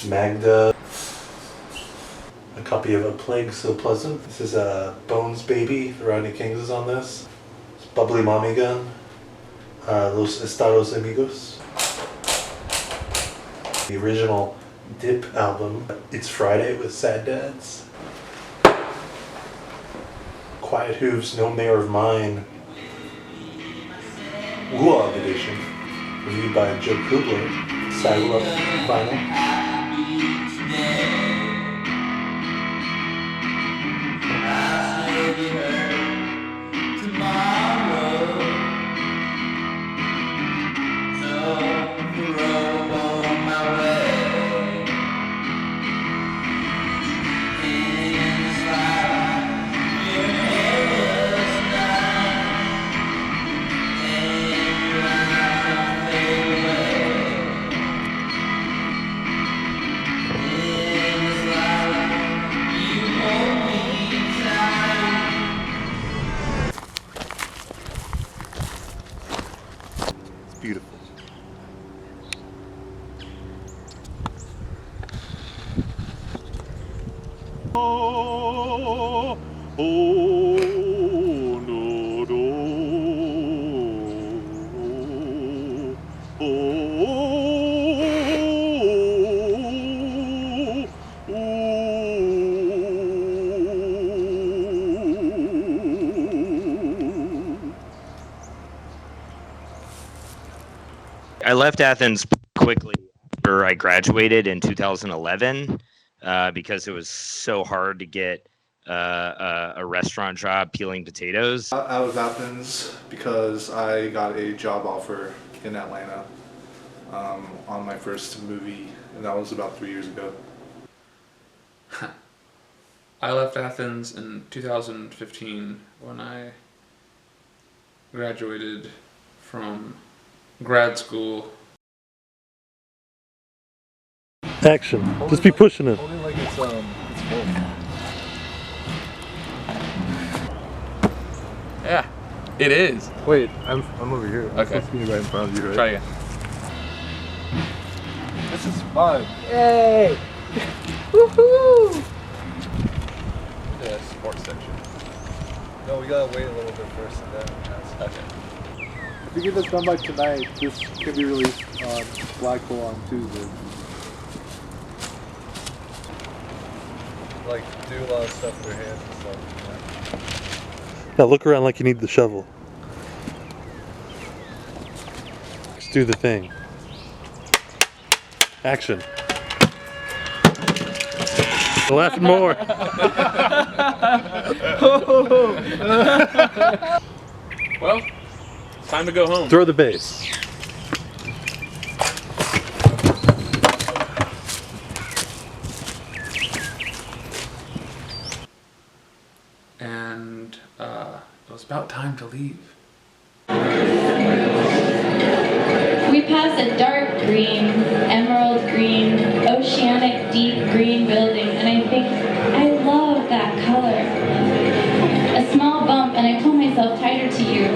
Magda, a copy of A Plague So Pleasant. This is Bones Baby, the Rodney Kings is on this. It's Bubbly Mommy Gun, Los Estados Amigos. The original Dip album, It's Friday with Sad Dads. Quiet Hooves, No Mayor of Mine, Gulag edition, reviewed by Joe Kubler, Saddle Up vinyl. Beautiful. Oh, oh, no, no, I left Athens quickly after I graduated in 2011 because it was so hard to get a restaurant job peeling potatoes. Out of Athens because I got a job offer in Atlanta on my first movie, and that was about 3 years ago. I left Athens in 2015 when I graduated from grad school. Action. Just be pushing it. Only like it's full. Yeah, it is. Wait, I'm over here. I'm Okay. supposed to be right in front of you, right? Try again. This is fun. Yay! Woohoo! The sports section. No, we gotta wait a little bit first and then okay. If you get this done by tonight, this can be released on Flagpole on Tuesday. Like, do a lot of stuff with your hands and stuff. Now look around like you need the shovel. Just do the thing. Action. Laughing more. Well, it's time to go home. Throw the base. And it was about time to leave. We pass a dark green, emerald green, oceanic deep green building, and I think, I love that color. A small bump myself tighter to you,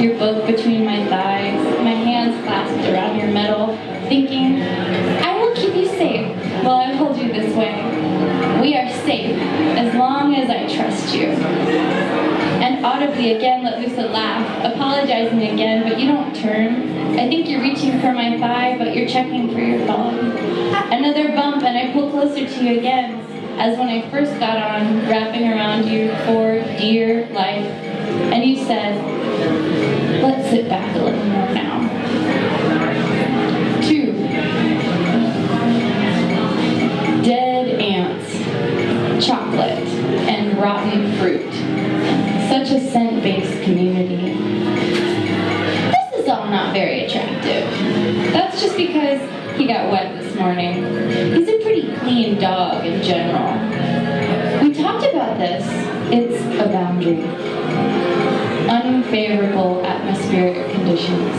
your book between my thighs, my hands clasped around your middle, thinking, I will keep you safe while I hold you this way. We are safe as long as I trust you. And audibly again let loose a laugh, apologizing again, but you don't turn. I think you're reaching for my thigh, but you're checking for your phone. Another bump and I pull closer to you again, as when I first got on, wrapping around you for dear life. And you said, let's sit back a little more now. 2. Dead ants, chocolate, and rotten fruit. Such a scent-based community. This is all not very attractive. That's just because he got wet this morning. He's a pretty clean dog in general. We talked about this. It's a boundary. Unfavorable atmospheric conditions.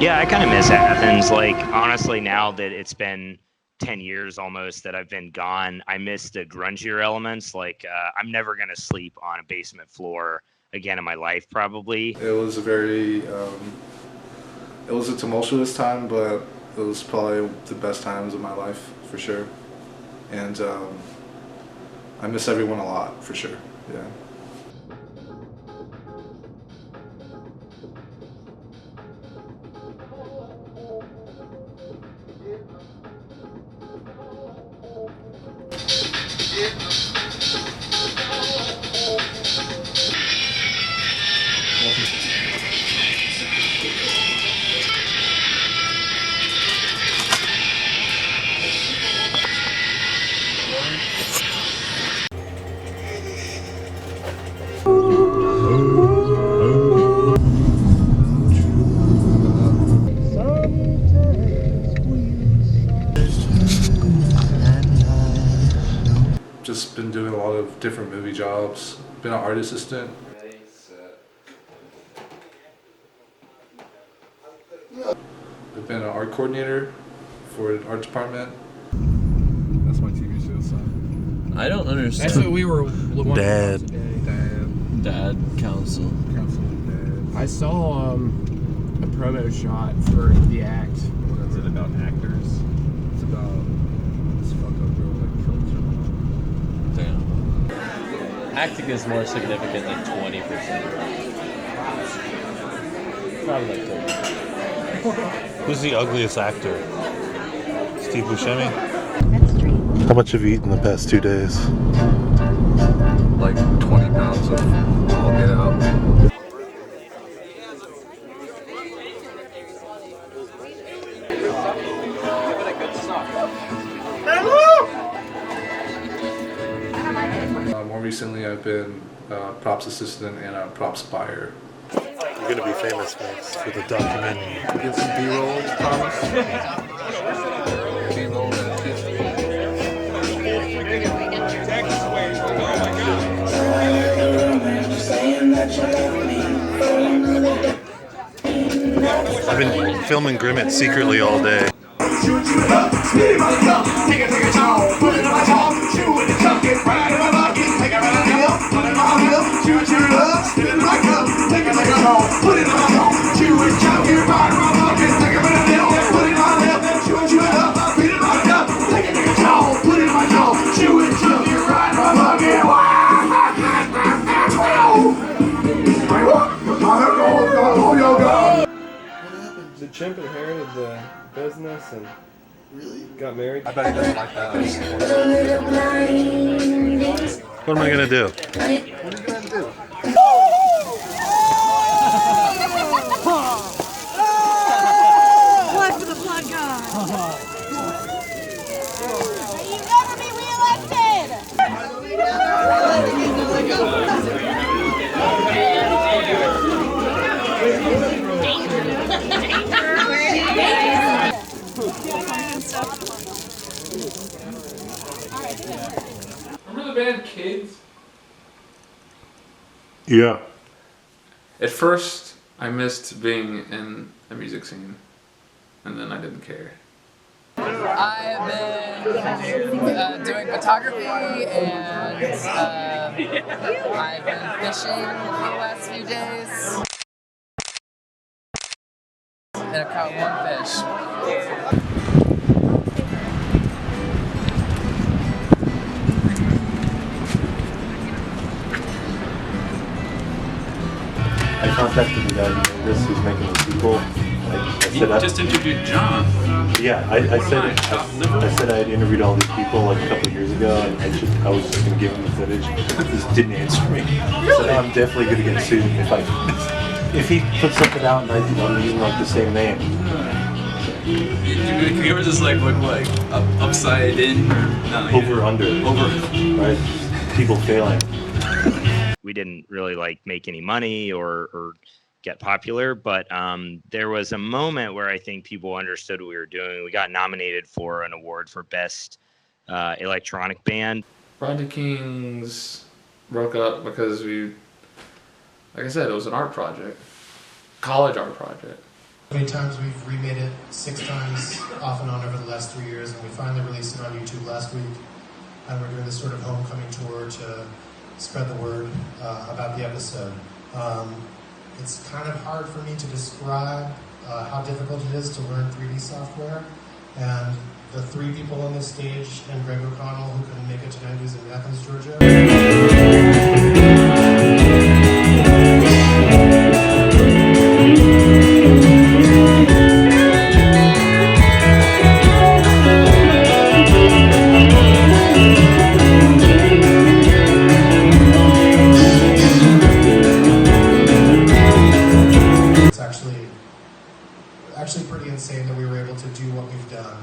Yeah, I kind of miss Athens. Like, honestly, now that it's been 10 years almost that I've been gone, I miss the grungier elements. Like, I'm never going to sleep on a basement floor again in my life, probably. It was a very, it was a tumultuous time, but it was probably the best times of my life, for sure. And I miss everyone a lot, for sure, yeah. Just been doing a lot of different movie jobs. Been an art assistant. I've been an art coordinator for an art department. That's my TV show, son. I don't understand. That's what we were. Dad. Dad council. Dad. I saw a promo shot for The Act. Is it about actors? It's about this fuck up girl that killed someone. Damn. Acting is more significant than 20%. Probably like 30%. Who's the ugliest actor? Steve Buscemi? How much have you eaten the past 2 days? Like 20 pounds of all get out. More recently, I've been a props assistant and a props buyer. You're gonna be famous, Max, for the documentary. Get some B-roll, promise. B-roll. I've been filming Grimmett secretly all day. The chimp inherited the business and got married. I bet he doesn't like that. What am I gonna do? What are you gonna do? Blood for the blood god! You never be reelected! Remember the band Kids? Yeah. At first, I missed being in a music scene, and then I didn't care. I've been doing photography and I've been fishing for the last few days. And I've caught one fish. I contacted the guy who's making the sequel. I said just interviewed John. Yeah, I said I had interviewed all these people like a couple of years ago, and I was just gonna give him the footage. He just didn't answer me. So I'm definitely gonna get sued if he puts something out and I'm using like the same name. Can yours just like look like upside in? No, over under. Right? People failing. We didn't really like make any money or get popular, but there was a moment where I think people understood what we were doing. We got nominated for an award for best electronic band. Project Kings broke up because like I said, it was an art project, college art project. How many times we've remade it 6 times off and on over the last 3 years, and we finally released it on YouTube last week, and we're doing this sort of homecoming tour to spread the word about the episode. It's kind of hard for me to describe how difficult it is to learn 3D software, and the 3 people on this stage and Greg O'Connell, who couldn't make it tonight, who's in Athens, Georgia. Actually pretty insane that we were able to do what we've done.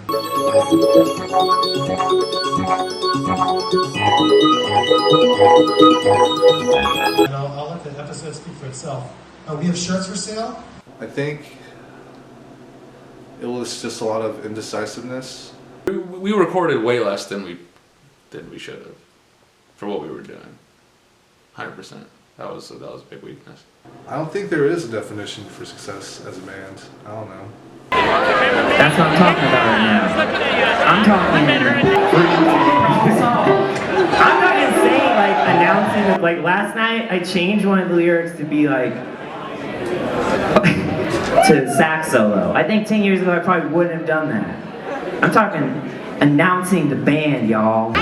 And I'll let the episode speak for itself. We have shirts for sale. I think it was just a lot of indecisiveness. We recorded way less than we should have for what we were doing. 100%. That was a big weakness. I don't think there is a definition for success as a band. I don't know. That's what I'm talking about right now. I'm not gonna say like announcing it. Like last night, I changed one of the lyrics to be like to sax solo. I think 10 years ago I probably wouldn't have done that. I'm talking announcing the band, y'all.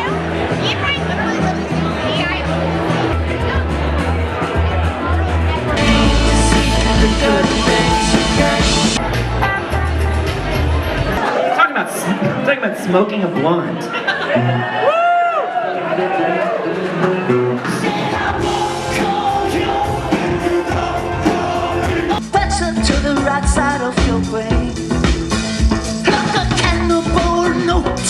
Talking about smoking a blunt. Pressure to the right side of your brain. Like a cannibal note.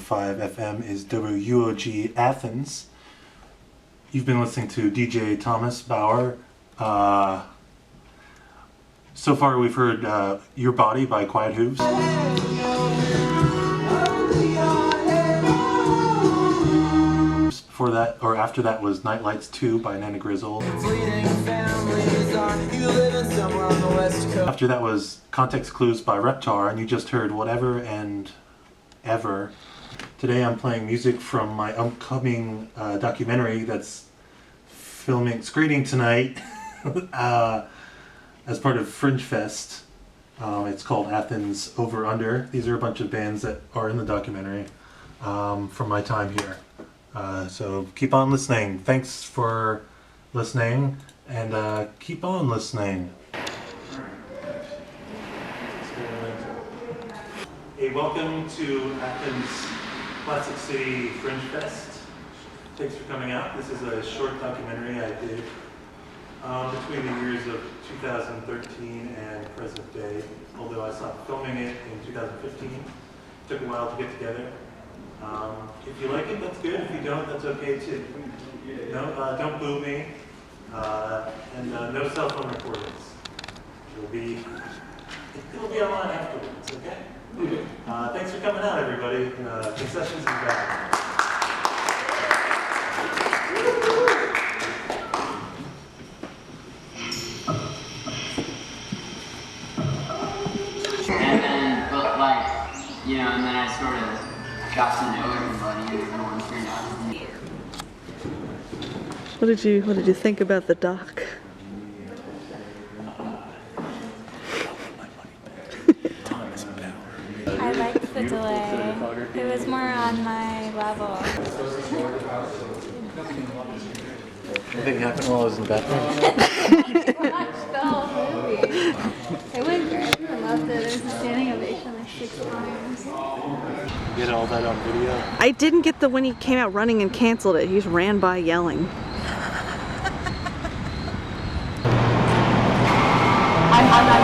FM is WUOG Athens. You've been listening to DJ Thomas Bauer. So far we've heard Your Body by Quiet Hooves. Before that, or after that, was Night Lights 2 by Nana Grizzle. After that was Context Clues by Reptar, and you just heard Whatever and Ever. Today I'm playing music from my upcoming documentary that's screening tonight as part of Fringe Fest. It's called Athens Over Under. These are a bunch of bands that are in the documentary from my time here. So keep on listening. Thanks for listening, and keep on listening. Hey, welcome to Athens Classic City Fringe Fest. Thanks for coming out. This is a short documentary I did between the years of 2013 and present day, although I stopped filming it in 2015. It took a while to get together. If you like it, that's good. If you don't, that's okay too. No, don't boo me. And no cell phone recordings. It'll be online afterwards, okay? Thanks for coming out, everybody. Concessions is back. And then, but like, you know, and then I sort of got to know everybody and everyone turned out to be. What did you think about the doc? I liked the delay. It was more on my level. Anything happened while I was in the bathroom? Watched the whole movie. It went great. I loved it. There was a standing ovation like 6 times. You get all that on video? I didn't get the when he came out running and canceled it. He just ran by yelling. I'm not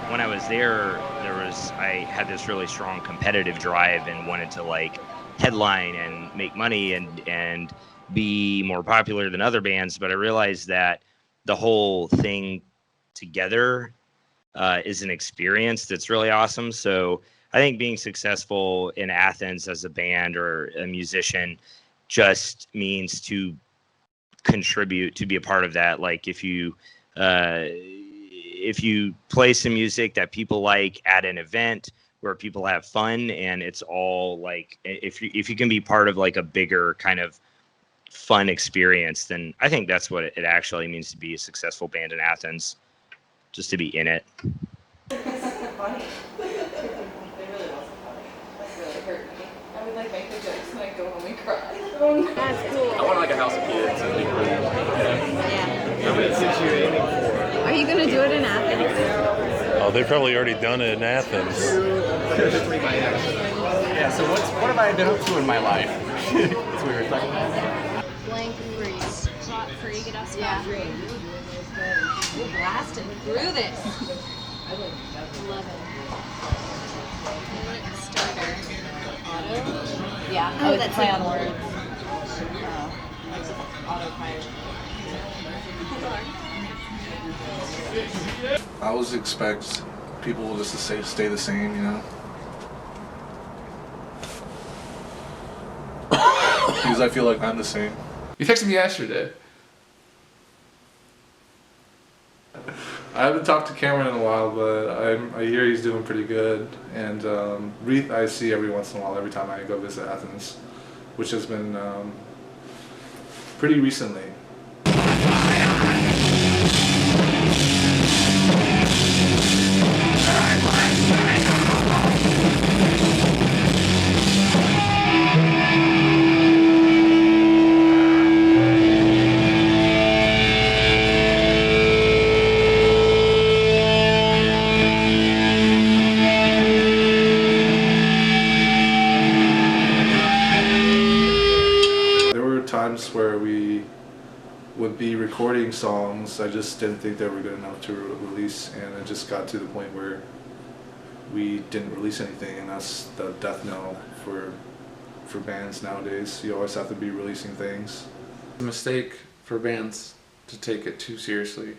When I was there, I had this really strong competitive drive and wanted to like headline and make money and be more popular than other bands. But I realized that the whole thing together is an experience that's really awesome. So I think being successful in Athens as a band or a musician just means to contribute, to be a part of that. Like if you play some music that people like at an event where people have fun, and it's all like, if you can be part of like a bigger kind of fun experience, then I think that's what it actually means to be a successful band in Athens, just to be in it. Funny. It really wasn't funny. That really hurt me. I would like make the jokes and I'd go home and cry. That's cool. I want like a house of kids. How many kids are you aiming for? Are you gonna do it in Athens? Oh, they've probably already done it in Athens. Yeah, so what have I been up to in my life? That's what we were talking about. blank free. Spot free, get us spot free. We're blasting through this. Love it. Starter. Auto? Yeah. Oh, that's play on words. Autopilot. I always expect people just to stay the same, you know? Because I feel like I'm the same. You texted me yesterday. I haven't talked to Cameron in a while, but I hear he's doing pretty good. And Reith I see every once in a while, every time I go visit Athens, which has been pretty recently. Times where we would be recording songs, I just didn't think they were good enough to release, and it just got to the point where we didn't release anything, and that's the death knell for bands nowadays. You always have to be releasing things. It's a mistake for bands to take it too seriously.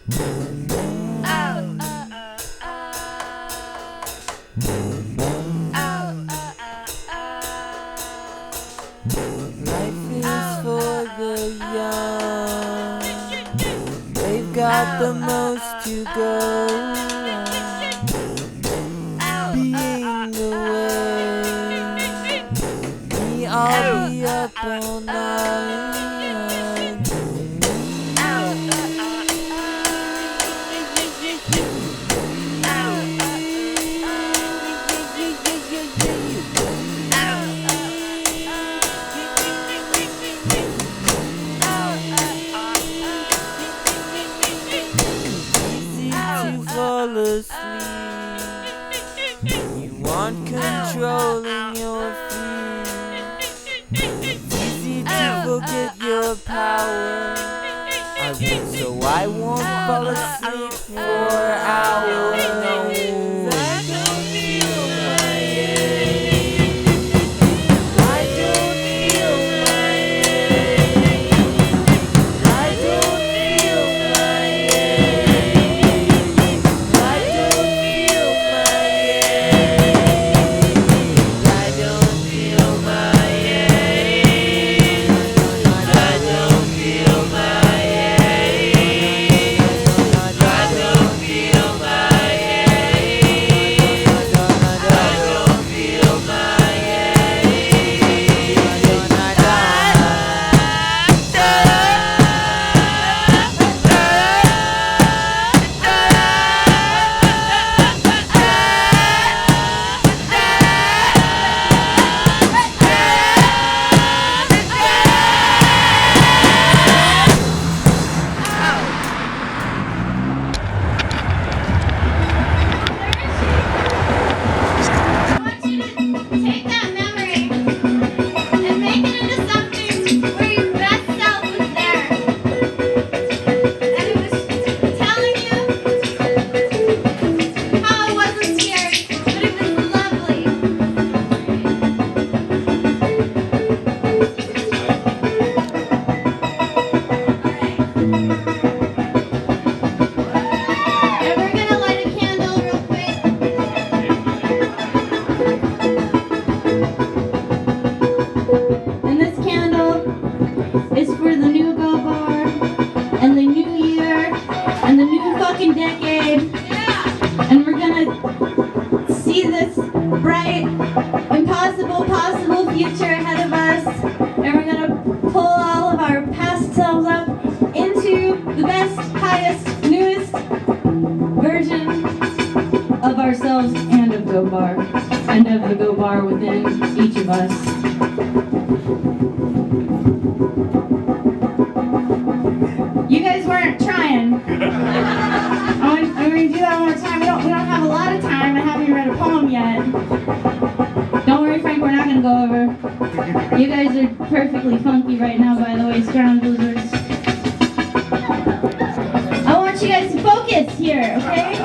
Life is for the young. They've got the most to go on. Being away, I'll be up all night. Fall asleep. You want control in your feet. Easy to forget your power. I won't, so I won't fall asleep for hours. No, I don't feel my age. I don't feel my age. I don't feel my age. I don't feel my age. I don't feel my age. I don't feel my age. I don't feel my age. I don't feel my Take that memory and make it into something where your best self was there. And it was telling you how it wasn't scary, but it was lovely. And we're gonna light a candle real quick. And this candle is for the new Go Bar and the new year and the new fucking decade. And we're gonna see this bright, impossible, possible future ahead of us. And we're gonna pull all of our past selves up into the best, highest, newest version of ourselves and of Go Bar and of the Go Bar within each of us. You guys weren't trying. I'm going to do that one more time. We don't have a lot of time. I haven't even read a poem yet. Don't worry, Frank, we're not going to go over. You guys are perfectly funky right now, by the way, Surround Blizzards. I want you guys to focus here, okay?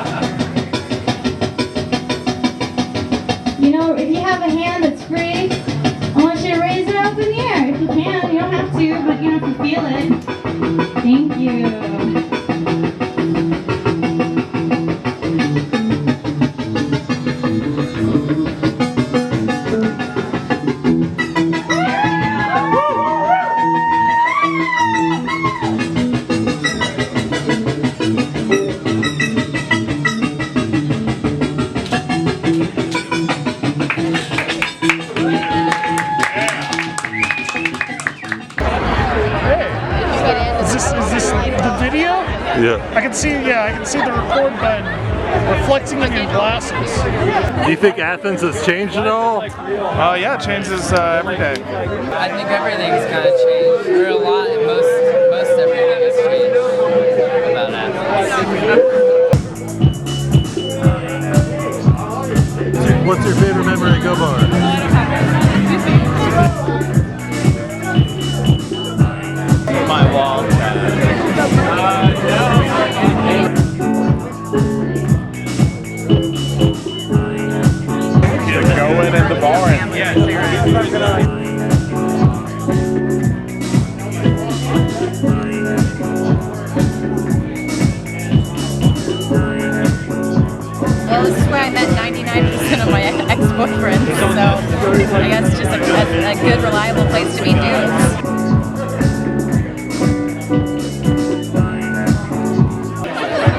You know, if you have a hand that's free, I want you to raise it up in the air. If you can, you don't have to, but you know, if you feel it. Thank you. Yeah. I can see the record button reflecting on your glasses. Do you think Athens has changed at all? Yeah, it changes every day. I think everything's kind of changed. Or a lot, most everything has changed about Athens. What's your favorite memory at Go Bar? My wall. You go in at the bar and good, reliable place to meet dudes.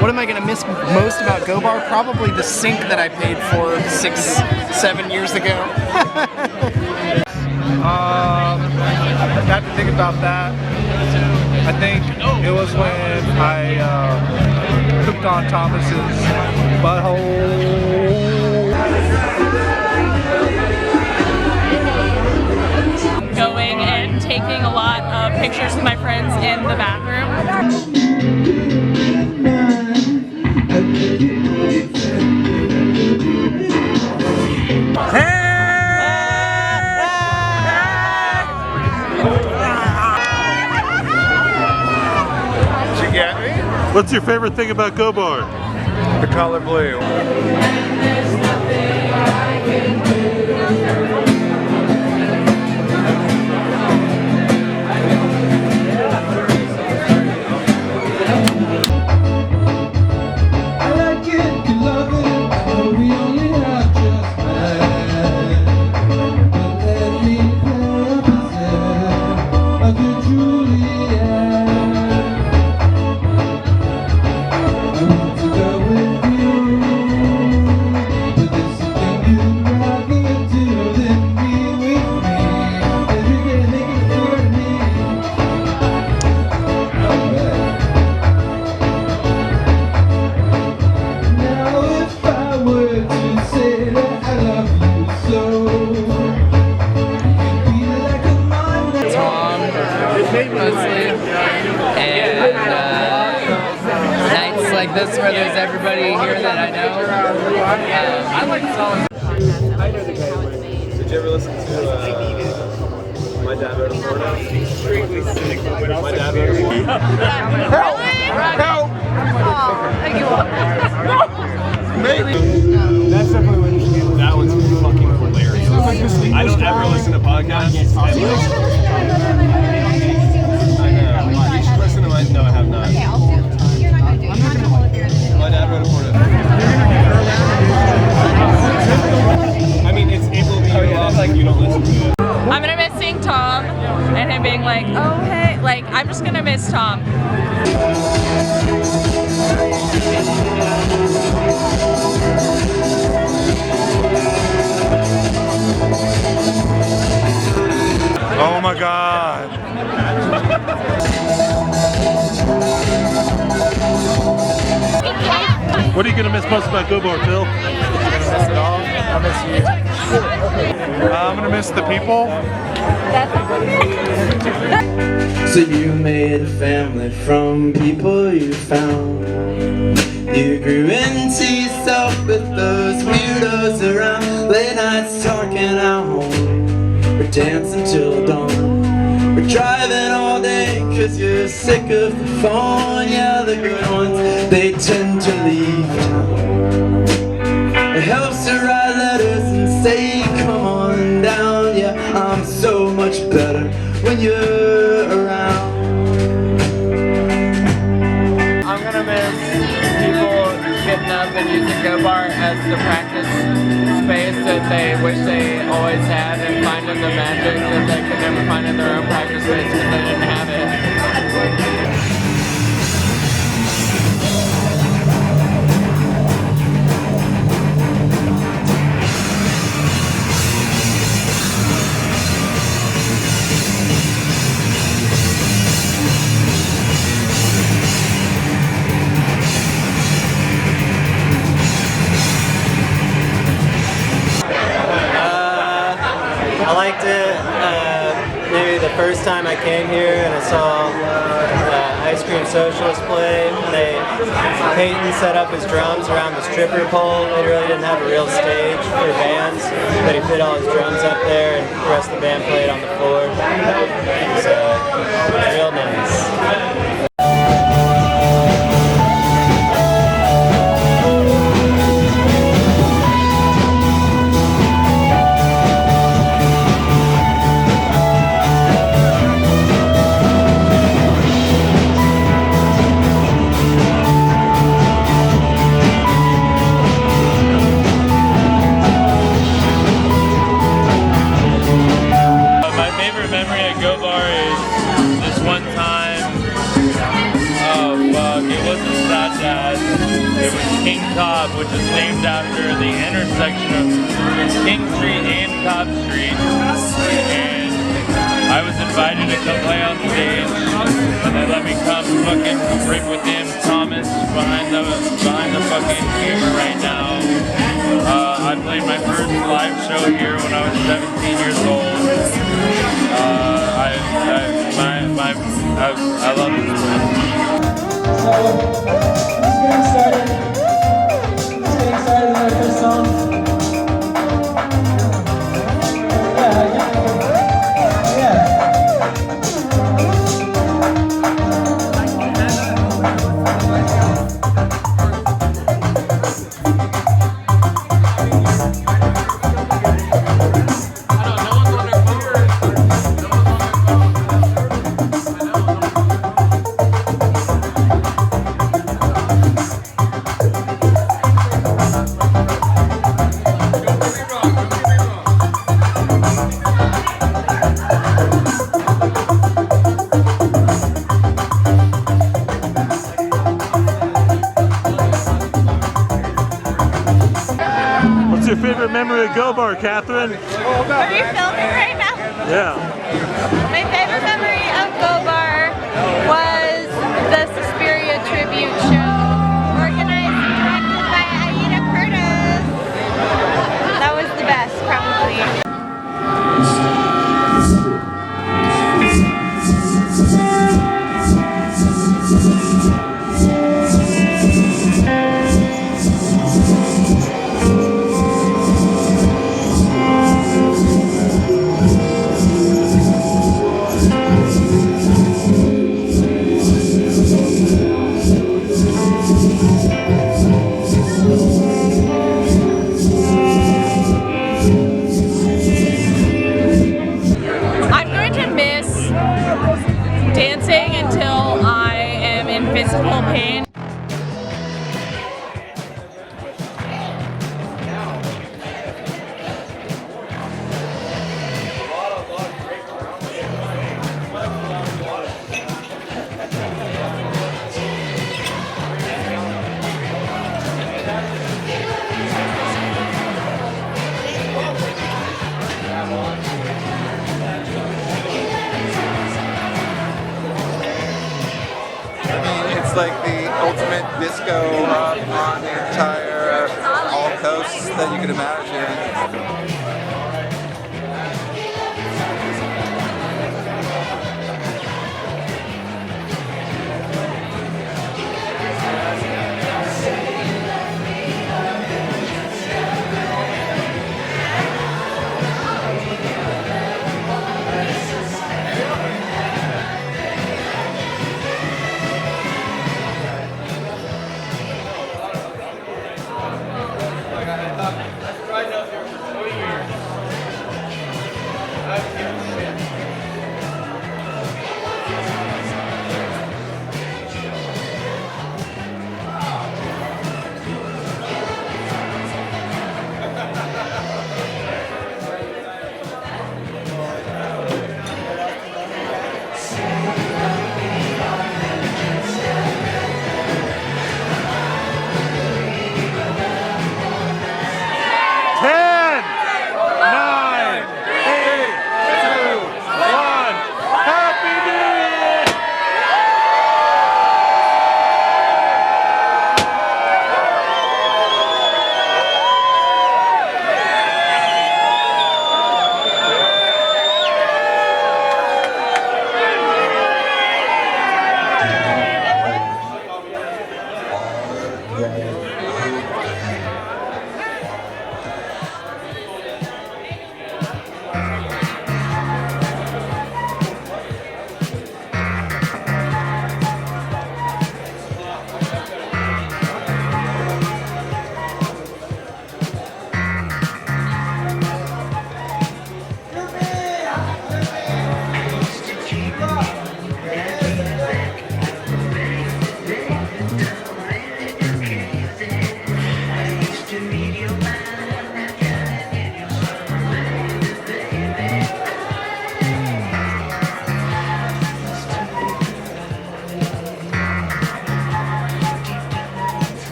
What am I going to miss most about Go Bar? Probably the sink that I paid for 6-7 years ago. I have to think about that. I think it was when I cooked on Thomas's butthole. Going and taking a lot of pictures of my friends in the bathroom. Did you get me? What's your favorite thing about Go Bar? The color blue. Mostly, and nights like this where there's everybody here that I know. I like Solomon. I know the guy. Did you ever listen to My Dad Wrote a Porno? My Dad Wrote a Porno. Help! Oh, maybe. That's definitely what you should do. That one's fucking hilarious. I don't ever listen to podcasts. You should listen to my. No, I have not. Okay, I'll do. You're not gonna do it. You're not gonna hold if you're in the. My dad wrote a porno. I mean, it will be lost like you don't listen to it. I'm gonna miss seeing Tom and him being like, oh hey, like I'm just gonna miss Tom. Oh my God. What are you gonna miss most about Go Bar, Phil? Miss it all. I miss you. I'm gonna miss the people. So you made a family from people you found. You grew into yourself with those weirdos around. Late nights talking at home. We're dancing till dawn. We're driving all day cause you're sick of the phone. Yeah, the good ones, they tend to leave town. It helps to write letters and say come on down. Yeah, I'm so much better when you're around. I'm gonna miss people getting up and using Go Bar as the practice space that they wish they always had, and finding the magic that they could never find in their own practice space because they didn't have it. I liked it. Maybe the first time I came here and I saw Ice Cream Socialist play. Peyton set up his drums around the stripper pole. They really didn't have a real stage for bands, but he fit all his drums up there and the rest of the band played on the floor. So, real nice. My dad, it was King Cobb, which is named after the intersection of King Street and Cobb Street. And I was invited to come play on stage, and they let me come fucking rip with him, Thomas, behind the fucking camera right now. I played my first live show here when I was 17 years old. I love this place. So, just getting started. Just getting started with our first song. What's your favorite memory of Go Bar, Catherine? Are you filming right now? Yeah. My favorite memory of Go Bar was the Suspiria tribute show, organized and directed by Aida Curtis. That was the best, probably. Dancing until I am in physical pain. It's like the ultimate disco hub on the entire all coast that you could imagine.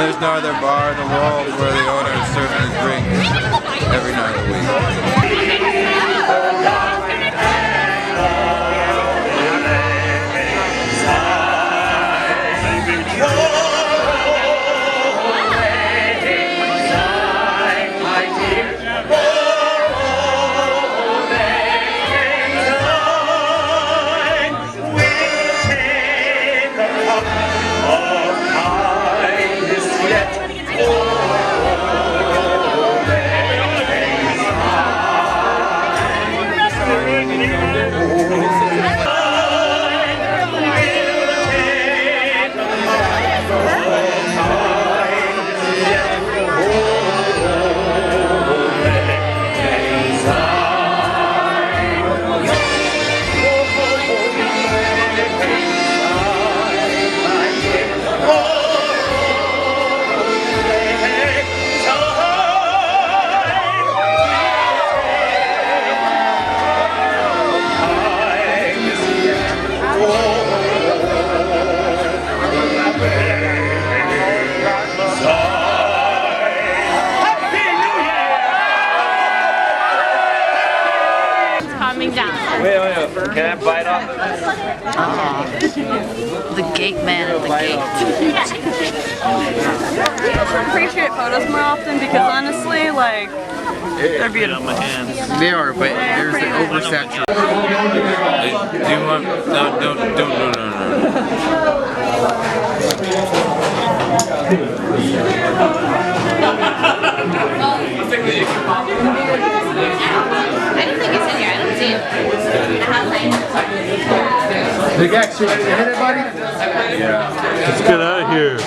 there's no other bar in the world where the owner is serving a drink every night of the week. Can I bite off? The gate man at the gate. Appreciate photos more often because honestly, like, they're beautiful. They are, but there's the oversaturation. Do you want? No. I don't think it's in here. I don't see it. Big X, you ready to hit it, buddy? Yeah. Let's get out of here.